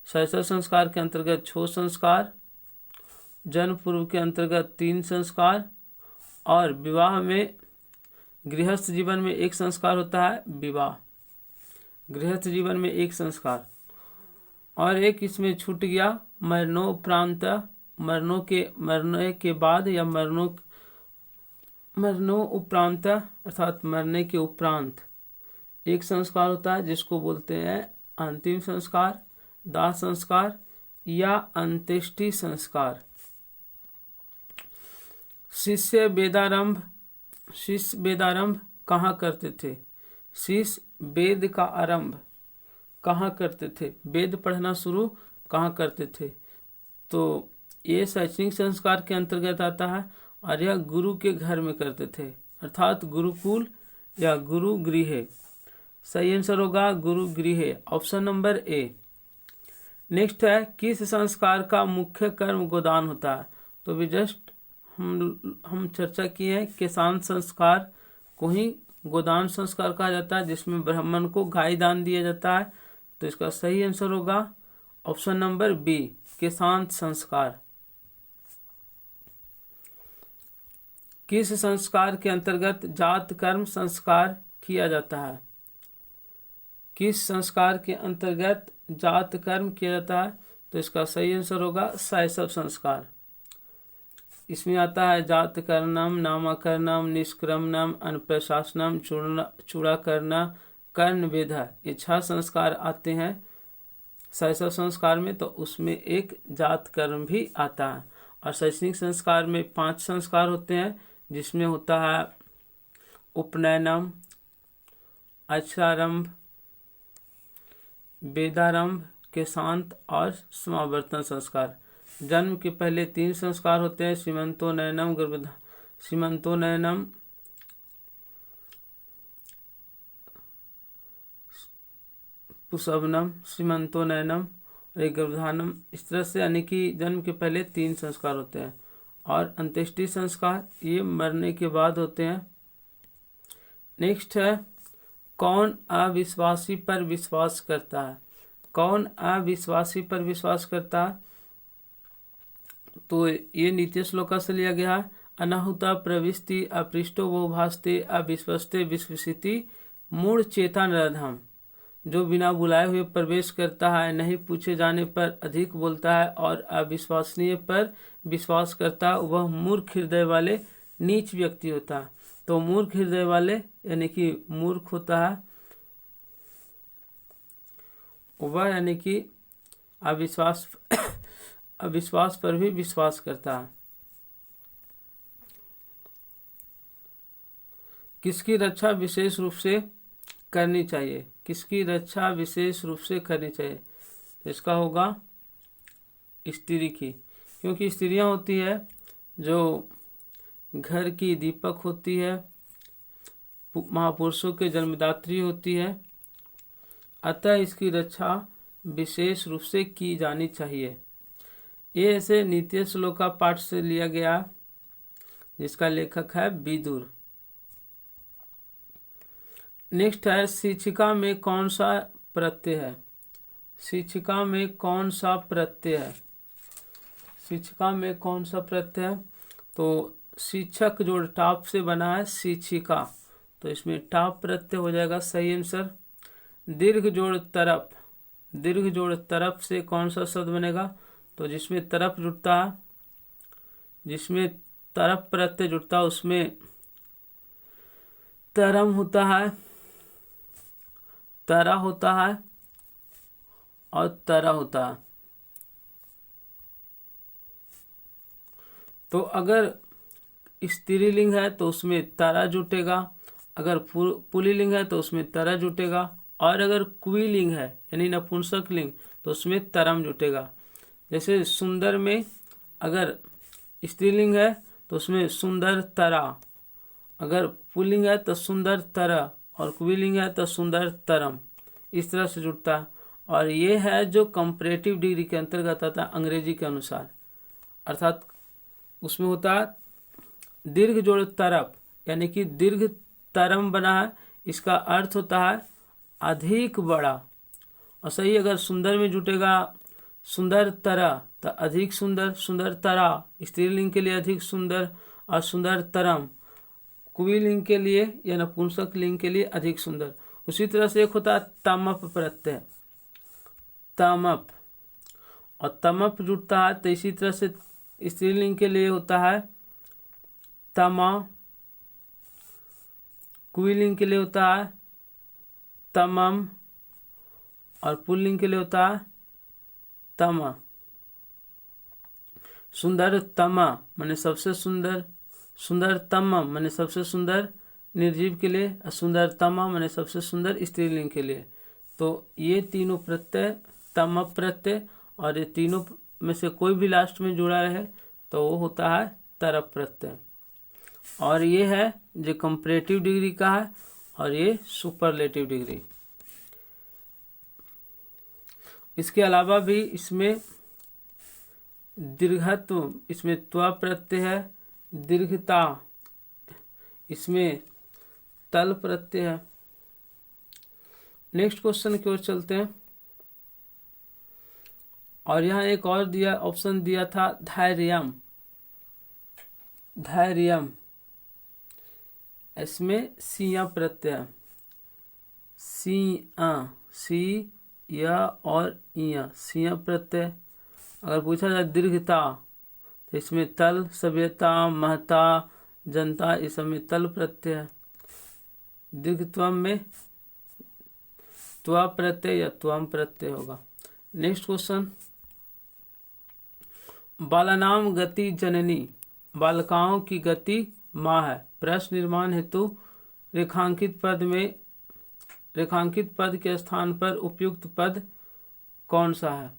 शैशव संस्कार के अंतर्गत 6 संस्कार, जन्म पूर्व के अंतर्गत 3 संस्कार, और विवाह में गृहस्थ जीवन में 1 संस्कार होता है। विवाह गृहस्थ जीवन में 1 संस्कार, और एक इसमें छूट गया मरणोपरांत। मरने के बाद या मरणोपरांत अर्थात मरने के उपरांत 1 संस्कार होता है, जिसको बोलते हैं अंतिम संस्कार, दाह संस्कार या अंत्येष्टि संस्कार। शिष्य वेदारंभ कहाँ करते थे? शिष्य वेद का आरंभ कहाँ करते थे? वेद पढ़ना शुरू कहाँ करते थे? तो ये शैक्षणिक संस्कार के अंतर्गत आता है, और यह गुरु के घर में करते थे, अर्थात गुरुकुल या गुरु गृह। सही आंसर होगा गुरु गृह, ऑप्शन नंबर ए। नेक्स्ट है, किस संस्कार का मुख्य कर्म गोदान होता है? तो भी जस्ट हम चर्चा किए हैं, केशांत संस्कार को ही गोदान संस्कार कहा जाता है, जिसमें ब्राह्मण को गाय दान दिया जाता है। तो इसका सही आंसर होगा ऑप्शन नंबर बी, केशांत संस्कार। किस संस्कार के अंतर्गत जात कर्म संस्कार किया जाता है? किस संस्कार के अंतर्गत जात कर्म किया जाता है? तो इसका सही आंसर होगा शैशव संस्कार। इसमें आता है जात कर्णम, नामकरणम, निष्क्रमणम, अन्नप्रशासनम, चूड़ाकरण, कर्ण वेद। ये 6 संस्कार आते हैं शैशव संस्कार में, तो उसमें एक जात कर्म भी आता है। और शैक्षणिक संस्कार में 5 संस्कार होते हैं, जिसमें होता है उपनयनम, अक्षरारंभ, वेदारंभ, केशांत और समावर्तन संस्कार। जन्म के पहले 3 संस्कार होते हैं, सीमंतोन्नयनम, सीमंतोन्नयनम, पुंसवनम, सीमंतोन्नयनम और गर्भधानम। इस तरह से यानी कि जन्म के पहले 3 संस्कार होते हैं। और अंत्येष्टि संस्कार ये मरने के बाद होते हैं। नेक्स्ट है, कौन अविश्वासी पर विश्वास करता है? कौन अविश्वासी पर विश्वास करता है? तो ये नीति श्लोका से लिया गया है। अनाहुता प्रविष्टि अपृष्टो वो भास्ते अविश्वस्ते विश्वसिति मूढ़ चेता नरधम। जो बिना बुलाए हुए प्रवेश करता है, नहीं पूछे जाने पर अधिक बोलता है और अविश्वसनीय पर विश्वास करता है, वह मूर्ख हृदय वाले नीच व्यक्ति होता है। तो मूर्ख हृदय वाले यानी कि मूर्ख होता है वह, यानी कि अविश्वास पर भी विश्वास करता है। किसकी रक्षा विशेष रूप से करनी चाहिए? किसकी रक्षा विशेष रूप से करनी चाहिए? इसका होगा स्त्री की, क्योंकि स्त्रियां होती है जो घर की दीपक होती है, महापुरुषों के जन्मदात्री होती है, अतः इसकी रक्षा विशेष रूप से की जानी चाहिए। ये ऐसे नीति श्लोका पाठ से लिया गया, जिसका लेखक है विदुर। नेक्स्ट है, शिक्षिका में कौन सा प्रत्यय है? शिक्षिका में कौन सा प्रत्यय है? शिक्षिका में कौन सा प्रत्यय है? तो शिक्षक जो टाप से बना है शिक्षिका, तो इसमें टाप प्रत्यय हो जाएगा सही आंसर। दीर्घ जोड़ तरफ, दीर्घ जोड़ तरफ से कौन सा शब्द बनेगा? तो जिसमें तरफ जुड़ता है, जिसमें तरफ प्रत्यय जुड़ता है, उसमें तरम होता है, तरा होता है और तरा होता है। तो अगर स्त्रीलिंग है तो उसमें तरा जुटेगा, अगर पुल्लिंग है तो उसमें तरा जुटेगा, और अगर क्विलिंग है यानी नपुंसक लिंग तो उसमें तरम जुटेगा। जैसे सुंदर में अगर स्त्रीलिंग है तो उसमें सुंदर तरा, अगर पुल्लिंग है तो सुंदर तरा, और क्विलिंग है तो सुंदर तरम। इस तरह से जुड़ता है। और ये है जो कंपैरेटिव डिग्री के अंतर्गत आता है अंग्रेजी के अनुसार, अर्थात उसमें होता है दीर्घ जोड़ तरप, यानी कि दीर्घ तरम बना है, इसका अर्थ होता है अधिक बड़ा। और सही अगर सुंदर में जुटेगा सुंदर तरा तो अधिक सुंदर, सुंदर तरा स्त्रीलिंग के लिए अधिक सुंदर, और सुंदर तरम कुविलिंग के लिए या नपुंसक लिंग के लिए अधिक सुंदर। उसी तरह से एक होता है तमप प्रत्यय, तमप, और तमप जुड़ता है तो इसी तरह से स्त्रीलिंग के लिए होता है तमा, कुविलिंग के लिए होता है तमम, और पुल्लिंग के लिए होता है तमा। सुंदर तमा माने सबसे सुंदर, सुंदर तमम माने सबसे सुंदर निर्जीव के लिए, और सुंदर तमा माने सबसे सुंदर स्त्रीलिंग के लिए। तो ये तीनों प्रत्यय तमप प्रत्यय, और ये तीनों में से कोई भी लास्ट में जुड़ा रहे तो वो होता है तरप प्रत्यय। और ये है जो कंपैरेटिव डिग्री का है, और ये सुपरलेटिव डिग्री। इसके अलावा भी इसमें दीर्घत्व, इसमें त्व प्रत्यय है, दीर्घता, इसमें तल प्रत्यय है। नेक्स्ट क्वेश्चन की ओर चलते हैं। और यहाँ एक और दिया ऑप्शन दिया था धैर्यम, धैर्यम, इसमें सिया प्रत्यय, सिया, सी या और इया, सिया प्रत्यय। अगर पूछा जाए दीर्घता तो इसमें तल, सभ्यता, महता, जनता, इस सब में तल प्रत्यय है। दीर्घत्वम में त्वा प्रत्यय या त्वम प्रत्यय होगा। नेक्स्ट क्वेश्चन, बालानाम गति जननी, बालकाओं की गति माँ है। प्रश्न निर्माण हेतु रेखांकित पद में, रेखांकित पद के स्थान पर उपयुक्त पद कौन सा है?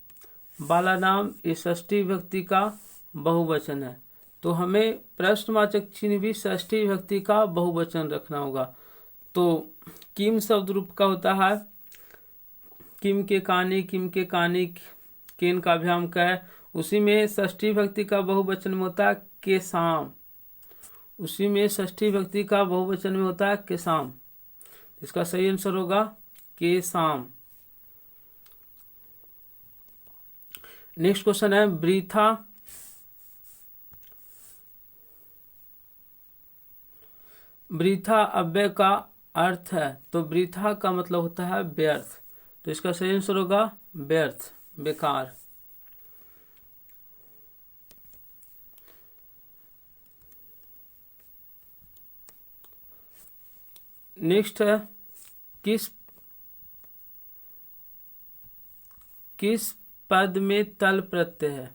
बालानाम ये षष्ठी विभक्ति का बहुवचन है, तो हमें प्रश्नवाचक चिन्ह भी षष्ठी विभक्ति का बहुवचन रखना होगा। तो किम शब्द रूप का होता है किम के कानी, किम के कानी, केन का अभ्याम का है, उसी में षष्ठी विभक्ति का बहुवचन में होता है के साम, उसी में षष्ठी विभक्ति का बहुवचन में होता है के साम। इसका सही आंसर होगा के साम। नेक्स्ट क्वेश्चन है वृथा, वृथा अव्यय का अर्थ है, तो वृथा का मतलब होता है व्यर्थ, तो इसका सही आंसर होगा व्यर्थ, बेकार। नेक्स्ट है किस पद में तल प्रत्यय है,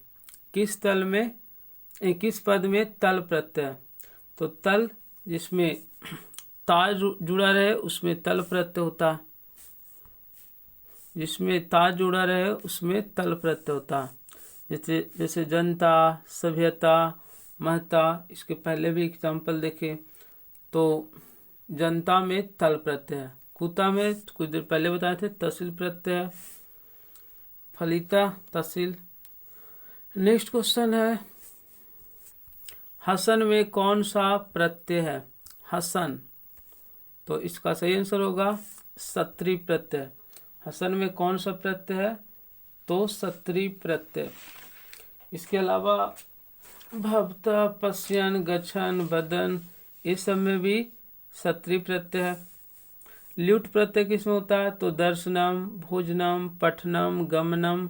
किस तल में, किस पद में तल प्रत्यय है? तो तल जिसमें ता जुड़ा रहे उसमें तल प्रत्यय होता है, जिसमें ता जुड़ा रहे उसमें तल प्रत्यय होता है। जैसे जैसे जनता, सभ्यता, महता, इसके पहले भी एग्जाम्पल देखे तो जनता में तल प्रत्यय है, कुता में कुछ देर पहले बताए थे तहसील प्रत्यय है, फलिता तहसील। नेक्स्ट क्वेश्चन है हसन में कौन सा प्रत्यय है? हसन, तो इसका सही आंसर होगा सत्री प्रत्यय। हसन में कौन सा प्रत्यय है? तो सत्री प्रत्यय। इसके अलावा भवता, पश्यन, गच्छन, बदन, इस सब में भी सत्री प्रत्यय है। ल्युट प्रत्यय किसमें होता है? तो दर्शनम, भोजनम, पठनम, गमनम,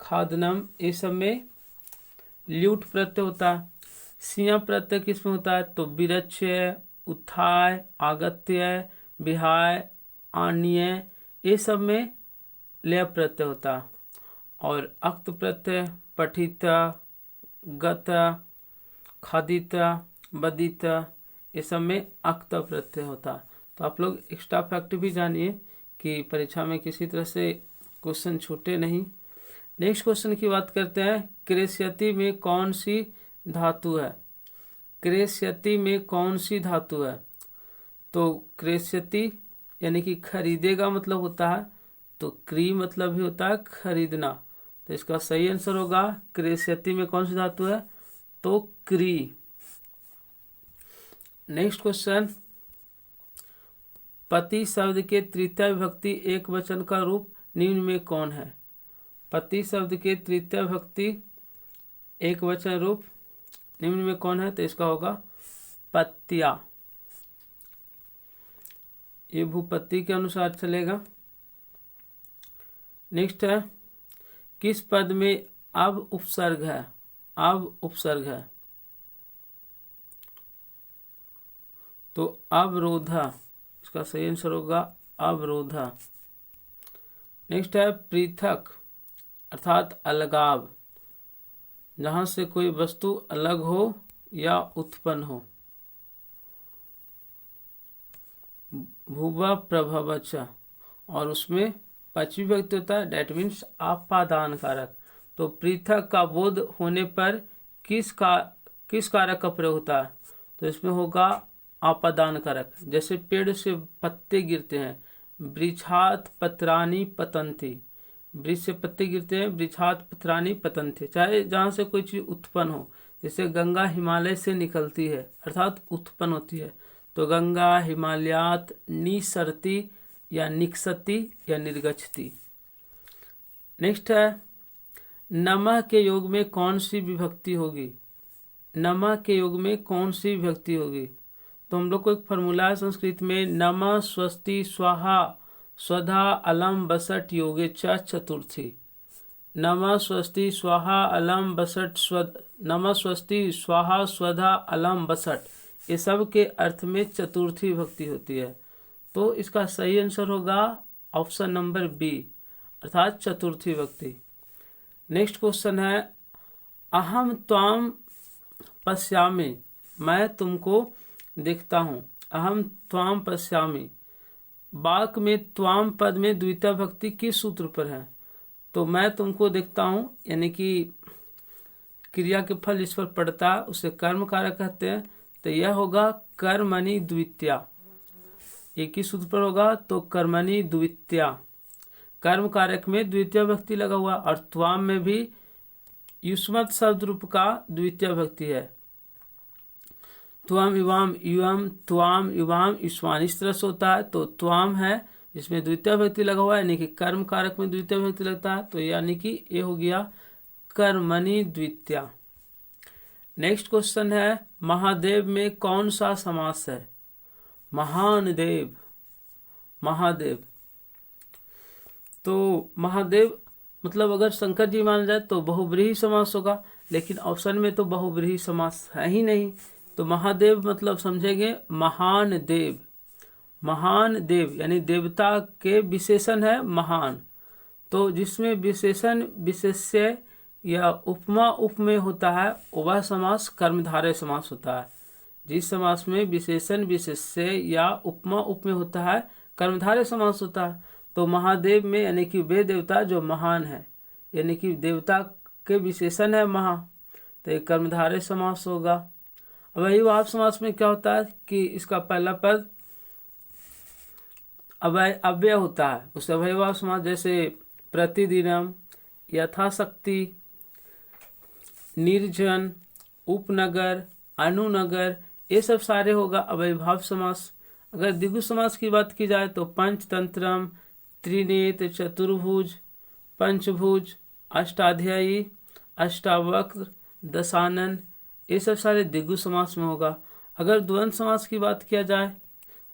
खादनम, इस सब में ल्युट प्रत्यय होता है। सिंह प्रत्यय किसमें होता है? तो विरच्य, उत्थाय, आगत्य, विहाय, आनीय, ये सब में लय प्रत्यय होता है। और अक्त प्रत्यय पठित, गत, खादित, बदित, ये सब में अक्त प्रत्यय होता है। तो आप लोग एक्स्ट्रा फैक्ट भी जानिए कि परीक्षा में किसी तरह से क्वेश्चन छूटे नहीं। नेक्स्ट क्वेश्चन की बात करते हैं, क्रेष्यति में कौन सी धातु है? क्रेष्यति में कौन सी धातु है? तो क्रेष्यति यानी कि खरीदेगा मतलब होता है, तो क्री मतलब भी होता है खरीदना। तो इसका सही आंसर होगा क्रेष्यति में कौन सी धातु है? तो क्री। नेक्स्ट क्वेश्चन, पति शब्द के तृतीय विभक्ति एक वचन का रूप निम्न में कौन है? पति शब्द के तृतीय विभक्ति एक वचन रूप निम्न में कौन है? तो इसका होगा पत्या। ये भूपति के अनुसार चलेगा। नेक्स्ट है, किस पद में अब उपसर्ग है? अब उपसर्ग है तो अवरोधा, इसका सही आंसर होगा अवरोधा। नेक्स्ट है, पृथक अर्थात अलगाव, जहां से कोई वस्तु अलग हो या उत्पन्न हो। भुवा प्रभवच, और उसमें पश्चिमी विभक्ति होता है, डेट मीन्स आपादान कारक। तो पृथक का बोध होने पर किस कारक का प्रयोग होता है? तो इसमें होगा आपादान कारक। जैसे पेड़ से पत्ते गिरते हैं, वृक्षात पत्राणि पतन्ति, वृक्ष से पत्ते गिरते हैं, वृक्षात पत्राणि पतन्ति। चाहे जहाँ से कोई चीज उत्पन्न हो, जैसे गंगा हिमालय से निकलती है अर्थात उत्पन्न होती है, तो गंगा हिमालयात निसरती या निकसती या निर्गछति। नेक्स्ट है, नमः के योग में कौन सी विभक्ति होगी? नमः के योग में कौन सी विभक्ति होगी? तो हम लोग को एक फॉर्मूला है संस्कृत में, नमः स्वस्ति स्वाहा स्वधा अलम बसट योगे च चतुर्थी। नमः स्वस्ति स्वाहा अलम बसट नमः स्वस्ति स्वाहा स्वधा अलम बसट, ये सब के अर्थ में चतुर्थी विभक्ति होती है। तो इसका सही आंसर होगा ऑप्शन नंबर बी, अर्थात चतुर्थी विभक्ति। नेक्स्ट क्वेश्चन है, अहम त्वाम पश्यामि, मैं तुमको देखता हूँ। अहम त्वाम पश्यामि, वाक्य में त्वाम पद में द्वितीय विभक्ति किस सूत्र पर है? तो मैं तुमको देखता हूँ यानी कि क्रिया के फल इस पर पड़ता है, उसे कर्म कारक कहते हैं। तो यह होगा कर्मणि द्वितीया। एक ही सूत्र पर होगा, तो कर्मणि द्वितीया, कर्म कारक में द्वितीय विभक्ति लगा हुआ, और त्वाम में भी युष्मत शब्द रूप का द्वितीय विभक्ति है। त्वाम युवाम युवम, त्वाम युवाम युष्मान, इस तरह से होता है। तो त्वाम है जिसमें द्वितीय विभक्ति लगा हुआ है, यानी कि कर्म कारक में द्वितीय विभक्ति लगता है, तो यानी कि ये हो गया कर्मणि द्वितीया। नेक्स्ट क्वेश्चन है, महादेव में कौन सा समास है? महान देव, महादेव। तो महादेव मतलब अगर शंकर जी माना जाए तो बहुब्रीहि समास होगा, लेकिन ऑप्शन में तो बहुब्रीहि समास है ही नहीं। तो महादेव मतलब समझेंगे महान देव। महान देव यानी देवता के विशेषण है महान। तो जिसमें विशेषण विशेष्य या उपमा उपमेय होता है वह समास कर्मधारय समास होता है। जिस समास में विशेषण विशेष्य या उपमा उपमेय होता है कर्मधारय समास होता है। तो महादेव में यानी कि वे देवता जो महान है, यानी कि देवता के विशेषण है महा, तो एक कर्मधारय समास होगा। अव्ययीभाव समास में क्या होता है कि इसका पहला पद अव्यय होता है, उसे अव्ययीभाव समास, जैसे प्रतिदिनम, यथाशक्ति, निर्जन, उपनगर, अनुनगर, ये सब सारे होगा अव्ययीभाव समास। अगर द्विगु समास की बात की जाए तो पंचतंत्रम, त्रिनेत्र, चतुर्भुज, पंचभुज, अष्टाध्यायी, अष्टावक्र, दशानन, ये सब सारे द्विगु समास में होगा। अगर द्वंद्व समास की बात किया जाए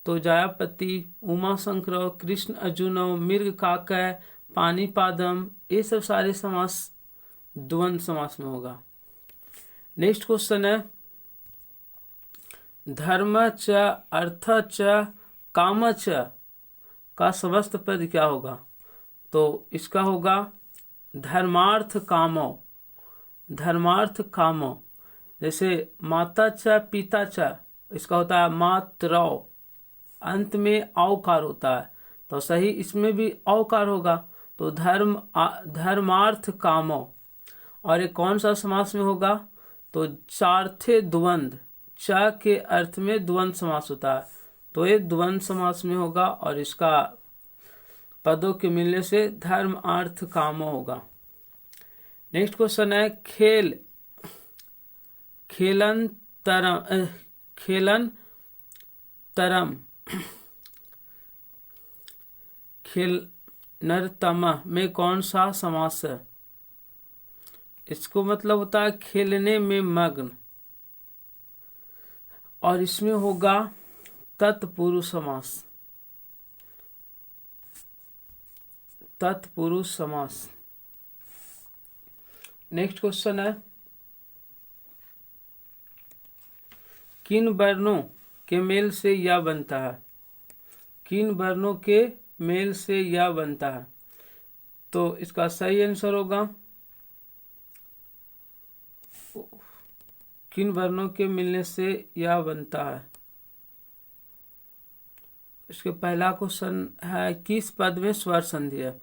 तो जायापति, उमा शंकर, कृष्ण अर्जुनव, मृग काकय, पानीपादम, ये सब सारे समास द्वंद्व समास में होगा। नेक्स्ट क्वेश्चन है, धर्म च अर्थ च काम च का समस्त पद क्या होगा? तो इसका होगा धर्मार्थ कामो। धर्मार्थ कामो, जैसे माता च पिता च, इसका होता है मातरौ, अंत में औकार होता है, तो सही इसमें भी औकार होगा, तो धर्मार्थ कामो। और ये कौन सा समास में होगा? तो चार्थे द्वंद्व, च के अर्थ में द्वंद्व समास होता है, तो ये द्वंद्व समास में होगा और इसका पदों के मिलने से धर्म अर्थ कामो होगा। नेक्स्ट क्वेश्चन है खेलन तरम खेलनरतम में कौन सा समास है? इसको मतलब होता है खेलने में मग्न, और इसमें होगा तत्पुरुष समास। तत्पुरुष समास। नेक्स्ट क्वेश्चन है किन वर्णों के मेल से या बनता है? किन वर्णों के मेल से या बनता है? तो इसका सही आंसर होगा किन वर्णों के मिलने से या बनता है। इसके पहला क्वेश्चन है किस पद में स्वर संधि है?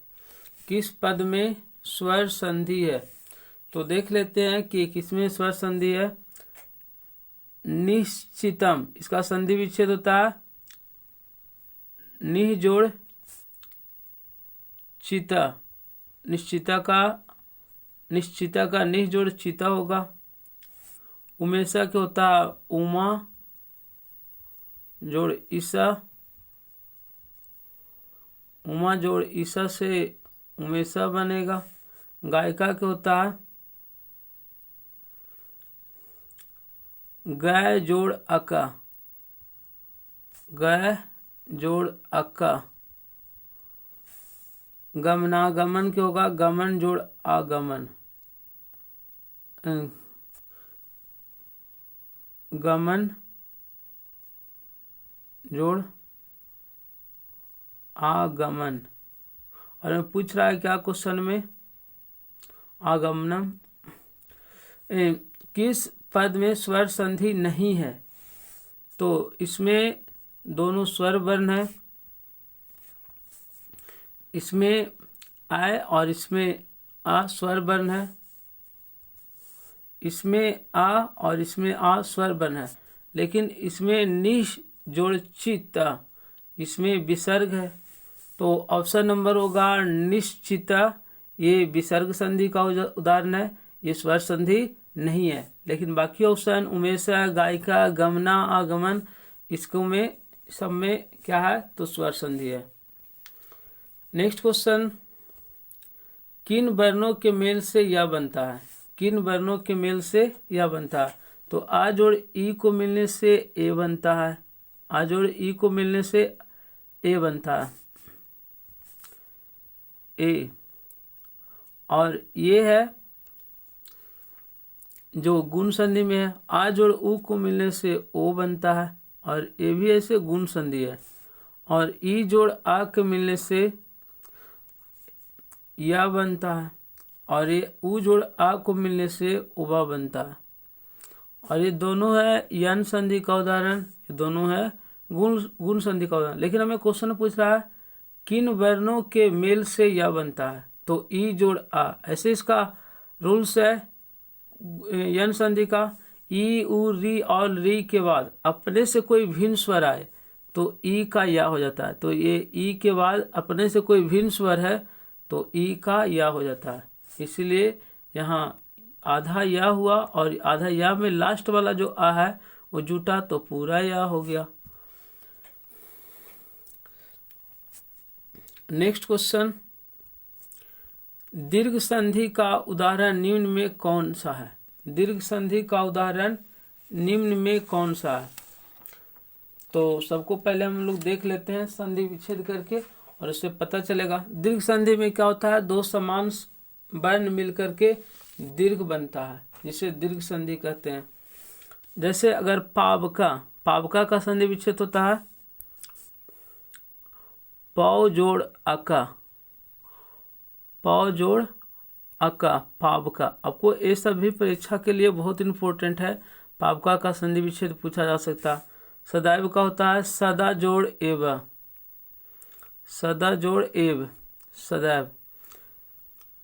किस पद में स्वर संधि है? तो देख लेते हैं कि किसमें स्वर संधि है। निश्चितम, इसका संधि विच्छेद होता है निह जोड़ चिता। निश्चिता का निह जोड़ चिता होगा। उमेशा के होता है उमा जोड़ ईसा। उमा जोड़ ईसा से उमेशा बनेगा। गायिका के होता है गय जोड़ अका। गय जोड़ अका। गमनागमन के होगा गमन जोड़ आगमन। गमन जोड़ आगमन। और पूछ रहा है क्या क्वेश्चन में? आगमनम। किस पद में स्वर संधि नहीं है? तो इसमें दोनों स्वर वर्ण है, इसमें आय और इसमें आ स्वर वर्ण है। इसमें आ और इसमें आ स्वर वर्ण है, लेकिन इसमें निश जोड़ चिता, इसमें विसर्ग है। तो ऑप्शन नंबर होगा निश्चिता। ये विसर्ग संधि का उदाहरण है, ये स्वर संधि नहीं है। लेकिन बाकी ऑप्शन उमेशा, गायिका, गमना, आगमन, इसको में सब में क्या है? तो स्वर संधि है। नेक्स्ट क्वेश्चन किन वर्णों के मेल से या बनता है? किन वर्णों के मेल से या बनता है? तो आ जोड़ ई को मिलने से ए बनता है। आ जोड़ ई को मिलने से ए बनता है ए। और ये है जो गुण संधि में है, आ जोड़ उ को मिलने से ओ बनता है, और ये भी ऐसे गुण संधि है। और ई जोड़ आ के मिलने से या बनता है, और ये उ जोड़ आ को मिलने से उबा बनता है। और ये दोनों है यन संधि का उदाहरण, ये दोनों है गुण संधि का उदाहरण। लेकिन हमें क्वेश्चन पूछ रहा है किन वर्णों के मेल से या बनता है? तो ई जोड़ आ, ऐसे इसका रूल्स है यन संधि का। ई उ री और री के बाद अपने से कोई भिन्न स्वर आए तो ई का या हो जाता है। तो ये ई के बाद अपने से कोई भिन्न स्वर है तो ई का या हो जाता है। इसलिए यहाँ आधा या हुआ और आधा या में लास्ट वाला जो आ है वो जुटा तो पूरा या हो गया। नेक्स्ट क्वेश्चन दीर्घ संधि का उदाहरण निम्न में कौन सा है? दीर्घ संधि का उदाहरण निम्न में कौन सा है? तो सबको पहले हम लोग देख लेते हैं संधि विच्छेद करके, और इससे पता चलेगा। दीर्घ संधि में क्या होता है? दो समान वर्ण मिलकर के दीर्घ बनता है, जिसे दीर्घ संधि कहते हैं। जैसे अगर पावका पावका का संधि विच्छेद होता है पौ जोड़ अका, पौ जोड़ अका, पावका। आपको ये सब भी परीक्षा के लिए बहुत इंपॉर्टेंट है। पावका का संधि विच्छेद पूछा जा सकता। सदैव का होता है सदा जोड़ एव, सदा जोड़ एव, सदैव।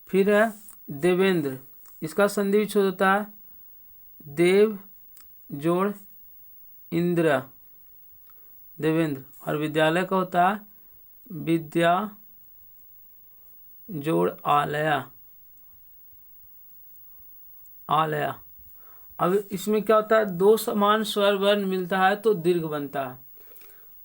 फिर है देवेंद्र, इसका संधि विच्छेद होता है देव जोड़ इंद्र, देवेंद्र। और विद्यालय का होता है विद्या जोड़ आलया, आलया। अब इसमें क्या होता है, दो समान स्वर वर्ण मिलता है तो दीर्घ बनता है।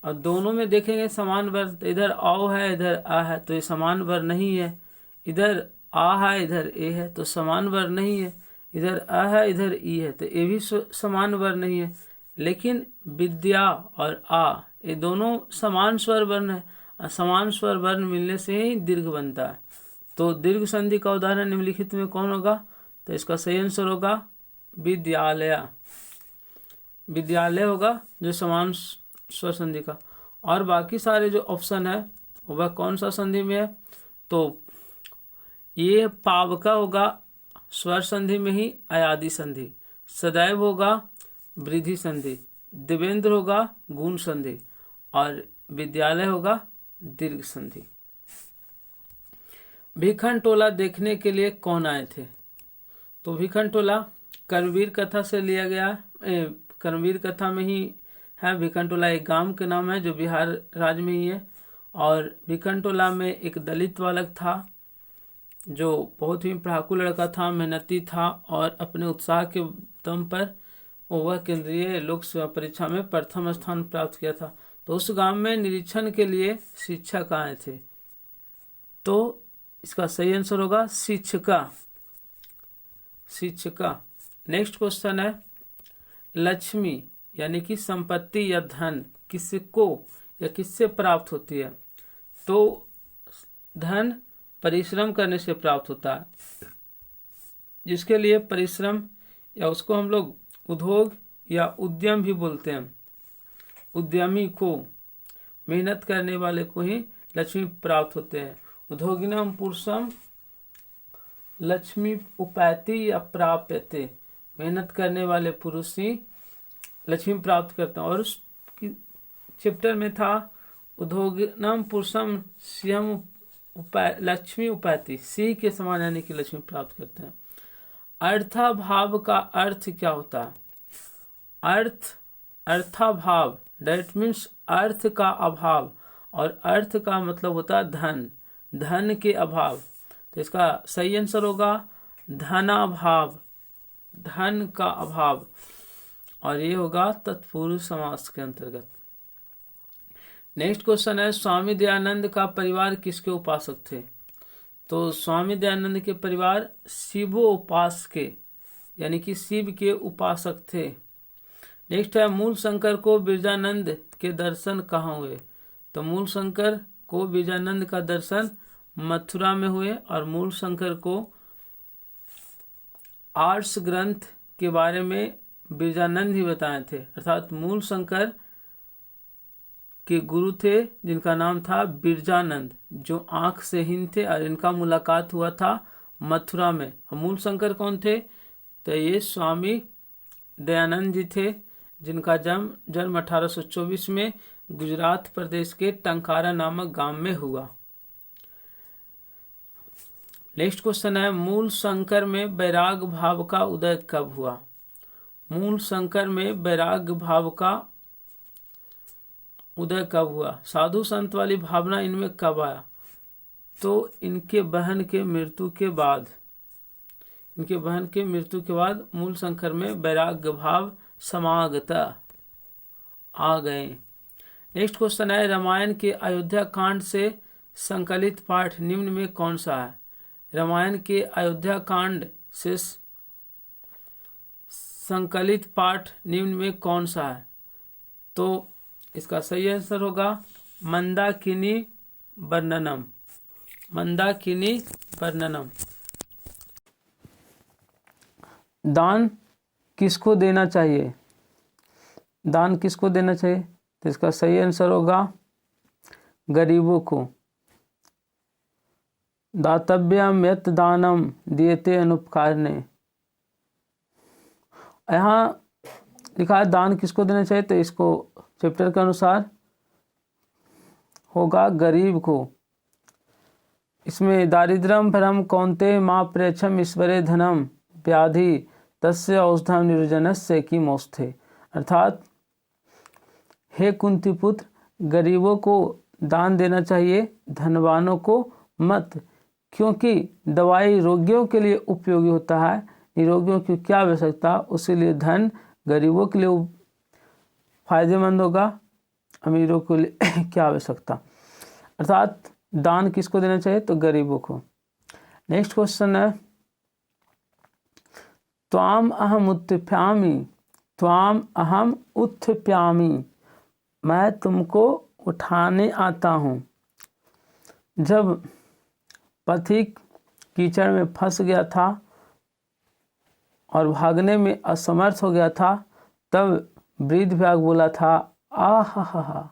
और दोनों में देखेंगे समान वर्ण, तो इधर औ है इधर आ है तो ये समान वर्ण नहीं है। इधर आ है इधर ए है तो समान वर्ण नहीं है। इधर अ है इधर ई है तो ये भी समान वर्ण नहीं है। लेकिन विद्या और आ ये दोनों समान स्वर वर्ण है। और समान स्वर वर्ण मिलने से ही दीर्घ बनता है। तो दीर्घ संधि का उदाहरण निम्नलिखित में कौन होगा, तो इसका सही आंसर होगा विद्यालय, विद्यालय होगा जो समान स्वर संधि का। और बाकी सारे जो ऑप्शन है वह कौन सा संधि में है, तो ये पावका होगा स्वर संधि में ही अयादि संधि, सदैव होगा वृद्धि संधि, देवेंद्र होगा गुण संधि और विद्यालय होगा दीर्घ संधि। भिखन टोला देखने के लिए कौन आए थे, तो भिखन टोला कर्मवीर कथा से लिया गया, कर्मवीर कथा में ही है। भिखन टोला एक गांव के नाम है जो बिहार राज्य में ही है। और भिखन टोला में एक दलित बालक था जो बहुत ही पढ़ाकू लड़का था, मेहनती था और अपने उत्साह के दम पर वह केंद्रीय लोक सेवा परीक्षा में प्रथम स्थान प्राप्त किया था। तो उस गांव में निरीक्षण के लिए शिक्षक आए थे, तो इसका सही आंसर होगा शिक्षिका, शिक्षिका। नेक्स्ट क्वेश्चन है लक्ष्मी यानी कि संपत्ति या धन किसको या किससे प्राप्त होती है, तो धन परिश्रम करने से प्राप्त होता है, जिसके लिए परिश्रम या उसको हम लोग उद्योग या उद्यम भी बोलते हैं। उद्यमी को, मेहनत करने वाले को ही लक्ष्मी प्राप्त होते हैं। उद्योगिनम पुरुषम लक्ष्मी उपैति या प्राप्यते, मेहनत करने वाले पुरुष ही लक्ष्मी प्राप्त करते हैं। और उस चैप्टर में था उद्योगिनम पुरुषम सिंह लक्ष्मी उपैति, सिंह के समान यानी कि लक्ष्मी प्राप्त करते हैं। अर्थाभाव का अर्थ क्या होता है, अर्थाभाव दैट मीन्स अर्थ का अभाव, और अर्थ का मतलब होता है धन, धन के अभाव। तो इसका सही आंसर होगा धनाभाव, धन का अभाव, और ये होगा तत्पुरुष समास के अंतर्गत। नेक्स्ट क्वेश्चन है स्वामी दयानंद का परिवार किसके उपासक थे, तो स्वामी दयानंद के परिवार शिवोपास के यानी कि शिव के उपासक थे। नेक्स्ट है मूल शंकर को बिरजानंद के दर्शन कहाँ हुए, तो मूल शंकर को बिरजानंद का दर्शन मथुरा में हुए। और मूल शंकर को आर्ष ग्रंथ के बारे में बिरजानंद ही बताए थे, अर्थात मूल शंकर के गुरु थे जिनका नाम था बिरजानंद, जो आंख से हीन थे और इनका मुलाकात हुआ था मथुरा में। और मूल शंकर कौन थे, तो ये स्वामी दयानंद जी थे जिनका जन्म 1824 में गुजरात प्रदेश के टंकारा नामक गांव में हुआ। नेक्स्ट क्वेश्चन है मूल शंकर में वैराग भाव का उदय कब हुआ, मूल शंकर में वैराग भाव का उदय कब हुआ, साधु संत वाली भावना इनमें कब आया, तो इनके बहन के मृत्यु के बाद, इनके बहन के मृत्यु के बाद मूल शंकर में वैराग्य भाव समागता आ गए। नेक्स्ट क्वेश्चन है रामायण के अयोध्या कांड से संकलित पाठ निम्न में कौन सा है, रामायण के अयोध्या कांड से संकलित पाठ निम्न में कौन सा है, तो इसका सही आंसर होगा मंदाकिनी वर्णनम, मंदाकिनी वर्णनम। दान किसको देना चाहिए, दान किसको देना चाहिए? तो इसका सही आंसर होगा गरीबों को। दातव्यम यत् दानम दीयते अनुपकारणे। यहाँ लिखा है दान किसको देना चाहिए, तो इसको चैप्टर के अनुसार होगा गरीब को। इसमें दारिद्र्यम भरम कौन्ते माँ प्रेक्षम ईश्वरे धनम व्याधि तस्य औषधम निर्जनस्य की मौस्थे। अर्थात हे कुंती पुत्र, गरीबों को दान देना चाहिए, धनवानों को मत, क्योंकि दवाई रोगियों के लिए उपयोगी होता है, निरोगियों की क्या आवश्यकता, उसीलिए धन गरीबों के लिए फायदेमंद होगा, अमीरों के लिए क्या आवश्यकता। अर्थात दान किसको देना चाहिए, तो गरीबों को। नेक्स्ट क्वेश्चन है त्वाम अहम उत्थाप्यामि, त्वाम अहम उत्थाप्यामि, मैं तुमको उठाने आता हूँ। जब पथिक कीचड़ में फंस गया था और भागने में असमर्थ हो गया था, तब वृद्ध व्याग बोला था आहा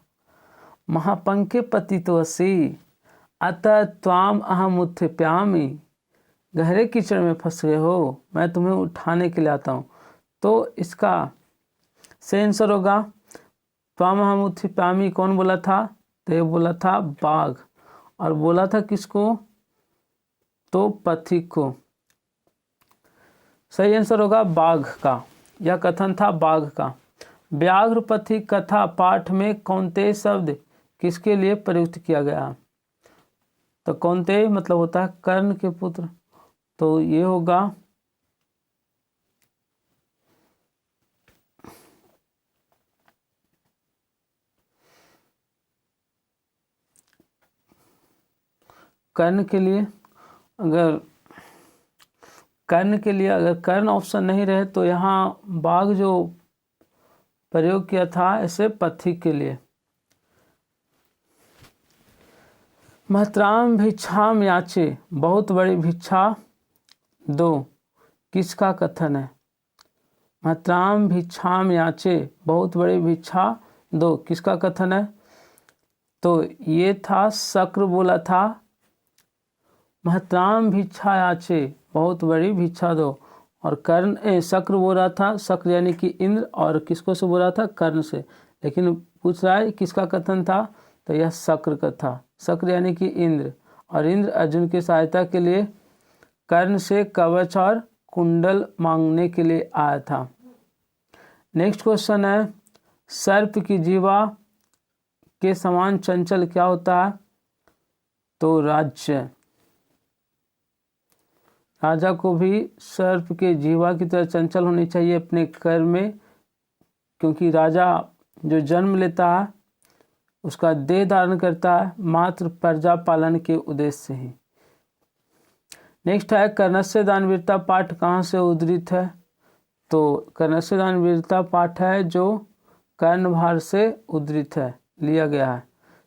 महापंके पतितोऽसि अतः त्वाम अहम उत्थाप्यामि। गहरे कीचड़ में फंस गए हो, मैं तुम्हें उठाने के लिए आता हूँ। तो इसका सही आंसर होगा त्वाम अहम उत्थाप्यामि। कौन बोला था, तो ये बोला था बाघ। और बोला था किसको, तो पथिक को। सही आंसर होगा बाघ का। यह कथन था बाघ का। व्याघ्र पथिक कथा पाठ में कौन्तेय शब्द किसके लिए प्रयुक्त किया गया, तो कौन्तेय मतलब होता है कर्ण के पुत्र, तो ये होगा कर्ण के लिए। अगर कर्ण ऑप्शन नहीं रहे तो यहाँ बाघ जो प्रयोग किया था ऐसे पथिक के लिए। महत्राम भिक्षाम याचे, बहुत बड़ी भिक्षा दो, किसका कथन है। महत्राम भिक्षाम याचे, बहुत बड़ी भिक्षा दो, किसका कथन है, तो ये था शक्र बोला था महत्राम भिक्षा याचे, बहुत बड़ी भिक्षा दो। और कर्ण शक्र बोल रहा था, शक्र यानी कि इंद्र, और किसको से बोल रहा था, कर्ण से। लेकिन पूछ रहा है किसका कथन था, तो यह शक्र का था। शक्र यानी कि इंद्र, और इंद्र अर्जुन की सहायता के लिए कर्ण से कवच और कुंडल मांगने के लिए आया था। नेक्स्ट क्वेश्चन है सर्प की जीवा के समान चंचल क्या होता है, तो राज्य। राजा को भी सर्प के जीवा की तरह चंचल होनी चाहिए अपने कर्म में, क्योंकि राजा जो जन्म लेता है उसका देह धारण करता है मात्र प्रजा पालन के उद्देश्य से ही। नेक्स्ट है कर्णस्य दानवीरता पाठ कहाँ से उद्धृत है, तो कर्णस्य दानवीरता पाठ है जो कर्णभार से उद्धृत है, लिया गया है।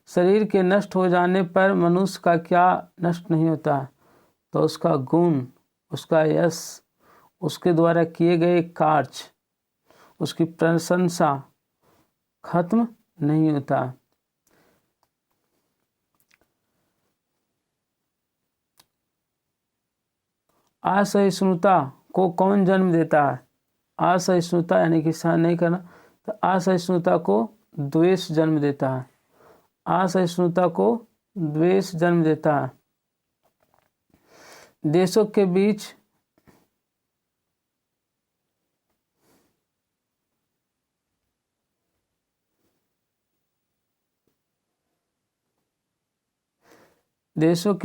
शरीर के नष्ट हो जाने पर मनुष्य का क्या नष्ट नहीं होता है, तो उसका गुण, उसका यश, उसके द्वारा किए गए कार्य, उसकी प्रशंसा खत्म नहीं होता। असहिष्णुता को कौन जन्म देता है, असहिष्णुता यानी कि सहन नहीं करना, तो असहिष्णुता को द्वेष जन्म देता है। असहिष्णुता को द्वेष जन्म देता है। देशों के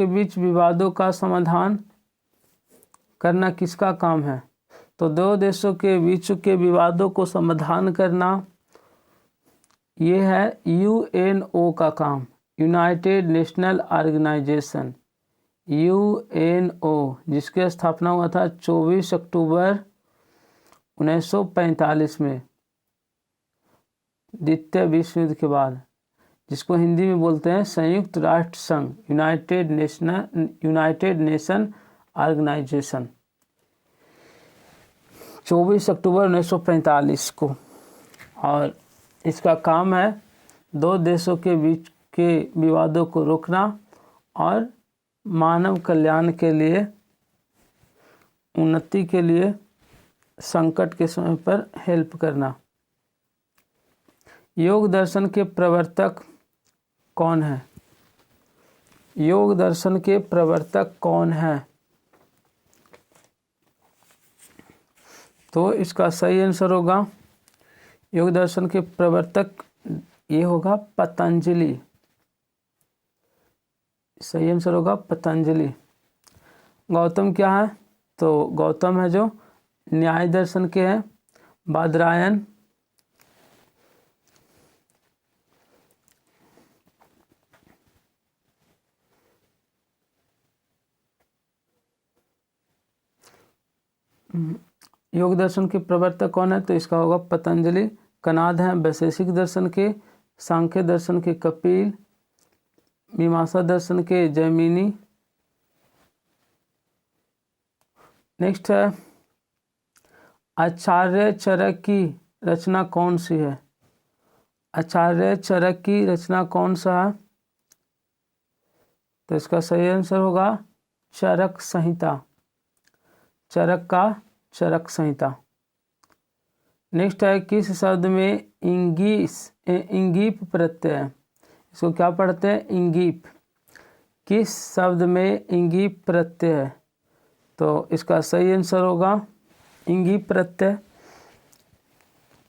बीच विवादों का समाधान करना किसका काम है, तो दो देशों के बीच के विवादों को समाधान करना ये है यूएनओ का काम, यूनाइटेड नेशनल ऑर्गेनाइजेशन, यूएनओ, जिसकी स्थापना हुआ था 24 अक्टूबर 1945 में द्वितीय विश्व युद्ध के बाद, जिसको हिंदी में बोलते हैं संयुक्त राष्ट्र संघ, यूनाइटेड नेशन ऑर्गेनाइजेशन, 24 अक्टूबर 1945 को। और इसका काम है दो देशों के बीच के विवादों को रोकना और मानव कल्याण के लिए, उन्नति के लिए संकट के समय पर हेल्प करना। योग दर्शन के प्रवर्तक कौन है? योग दर्शन के प्रवर्तक कौन है? तो इसका सही आंसर होगा, योग दर्शन के प्रवर्तक ये होगा पतंजलि। सही आंसर होगा पतंजलि। गौतम क्या है? तो गौतम है जो न्याय दर्शन के हैं। बादरायण योग दर्शन के प्रवर्तक कौन है? तो इसका होगा पतंजलि। कनाद हैं वैशेषिक दर्शन के, सांख्य दर्शन के कपिल, मीमांसा दर्शन के जैमिनी। नेक्स्ट है आचार्य चरक की रचना कौन सी है? आचार्य चरक की रचना कौन सा है? तो इसका सही आंसर होगा चरक संहिता। चरक का चरक संहिता। नेक्स्ट है किस शब्द में इंगीप प्रत्यय है? इसको क्या पढ़ते हैं? इंगीप। किस शब्द में इंगीप प्रत्यय है? तो इसका सही आंसर होगा इंगीप प्रत्यय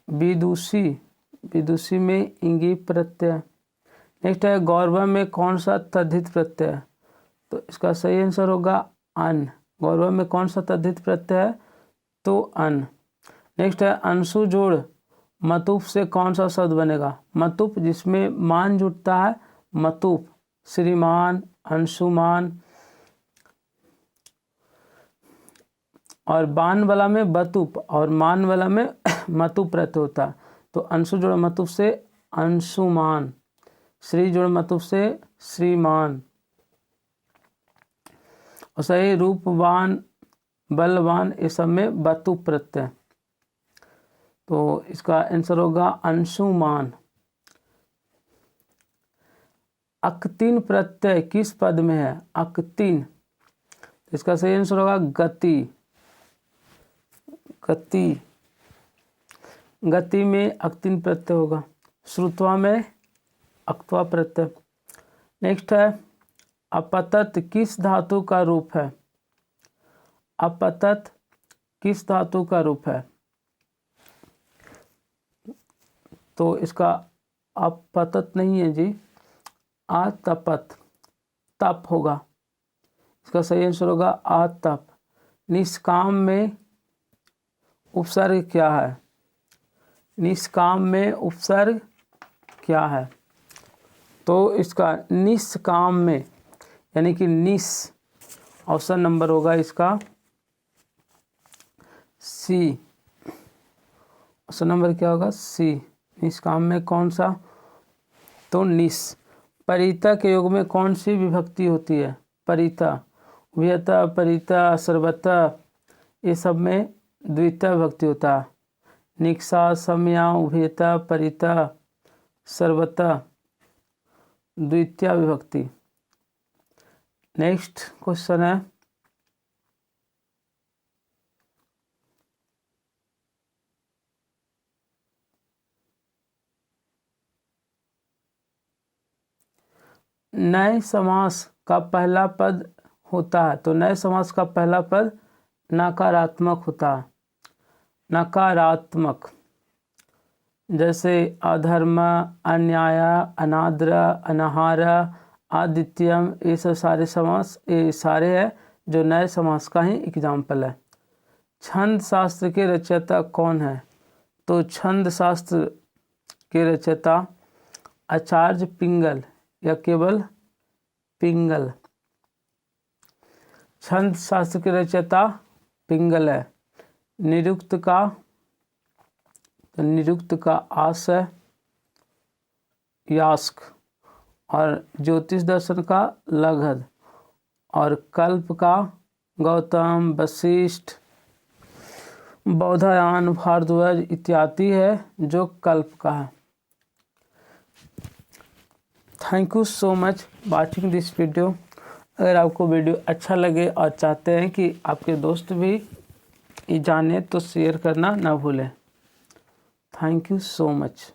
विदुषी। विदुषी में इंगीप प्रत्यय। नेक्स्ट है गौरव में कौन सा तद्धित प्रत्यय है? तो इसका सही आंसर होगा अन। गौरव में कौन सा तद्धित प्रत्यय है? तो अन। नेक्स्ट है अंशु जोड़ मतुप से कौन सा शब्द बनेगा? मतुप जिसमें मान जुड़ता है मतुप। श्रीमान, अंशुमान। और बान वाला में बतुप और मान वाला में मतुप प्रत्यय होता है। तो अंशु जोड़ मतुप से अंशुमान, श्री जोड़ मतुप से श्रीमान। और सही रूपवान, बलवान, ये सब में बतुप प्रत्यय। तो इसका आंसर होगा अंशुमान। अक्तिन प्रत्यय किस पद में है? अक्तिन। इसका सही आंसर होगा गति। गति। गति में अक्तिन प्रत्यय होगा। श्रुत्वा में अक्त्वा प्रत्यय। नेक्स्ट है अपतत किस धातु का रूप है? अपतत किस धातु का रूप है? तो इसका अपतत नहीं है जी, आतपत। तप होगा। इसका सही आंसर होगा आतप। निष्काम में उपसर्ग क्या है? निष्काम में उपसर्ग क्या है? तो इसका निष्काम में यानी कि निस, ऑप्शन नंबर होगा इसका सी। ऑप्शन नंबर क्या होगा? सी। निष्काम में कौन सा? तो निस। परिता के योग में कौन सी विभक्ति होती है? परिता। उभयता, परिता, सर्वता, ये सब में द्वितीय विभक्ति होता है। निक्षा, सम्या, उभयता, परिता, सर्वता, द्वितीय विभक्ति। नेक्स्ट क्वेश्चन है नए समास का पहला पद होता है। तो नए समास का पहला पद नकारात्मक होता है। नकारात्मक। जैसे अधर्म, अन्याय, अनादर, अनाहार, आदित्यम, ये सब सारे समास, ये सारे हैं जो नए समास का ही एग्जाम्पल है। छंद शास्त्र के रचयिता कौन है? तो छंद शास्त्र के रचयिता आचार्य पिंगल या केवल पिंगल। छंद शास्त्र के रचयिता पिंगल है। निरुक्त का, तो निरुक्त का आस है यास्क। और ज्योतिष दर्शन का लगध। और कल्प का गौतम, वशिष्ठ, बौधायन, भारद्वाज इत्यादि है जो कल्प का है। Thank you so much watching this video. अगर आपको वीडियो अच्छा लगे और चाहते हैं कि आपके दोस्त भी ये जाने तो शेयर करना ना भूलें। Thank you so much.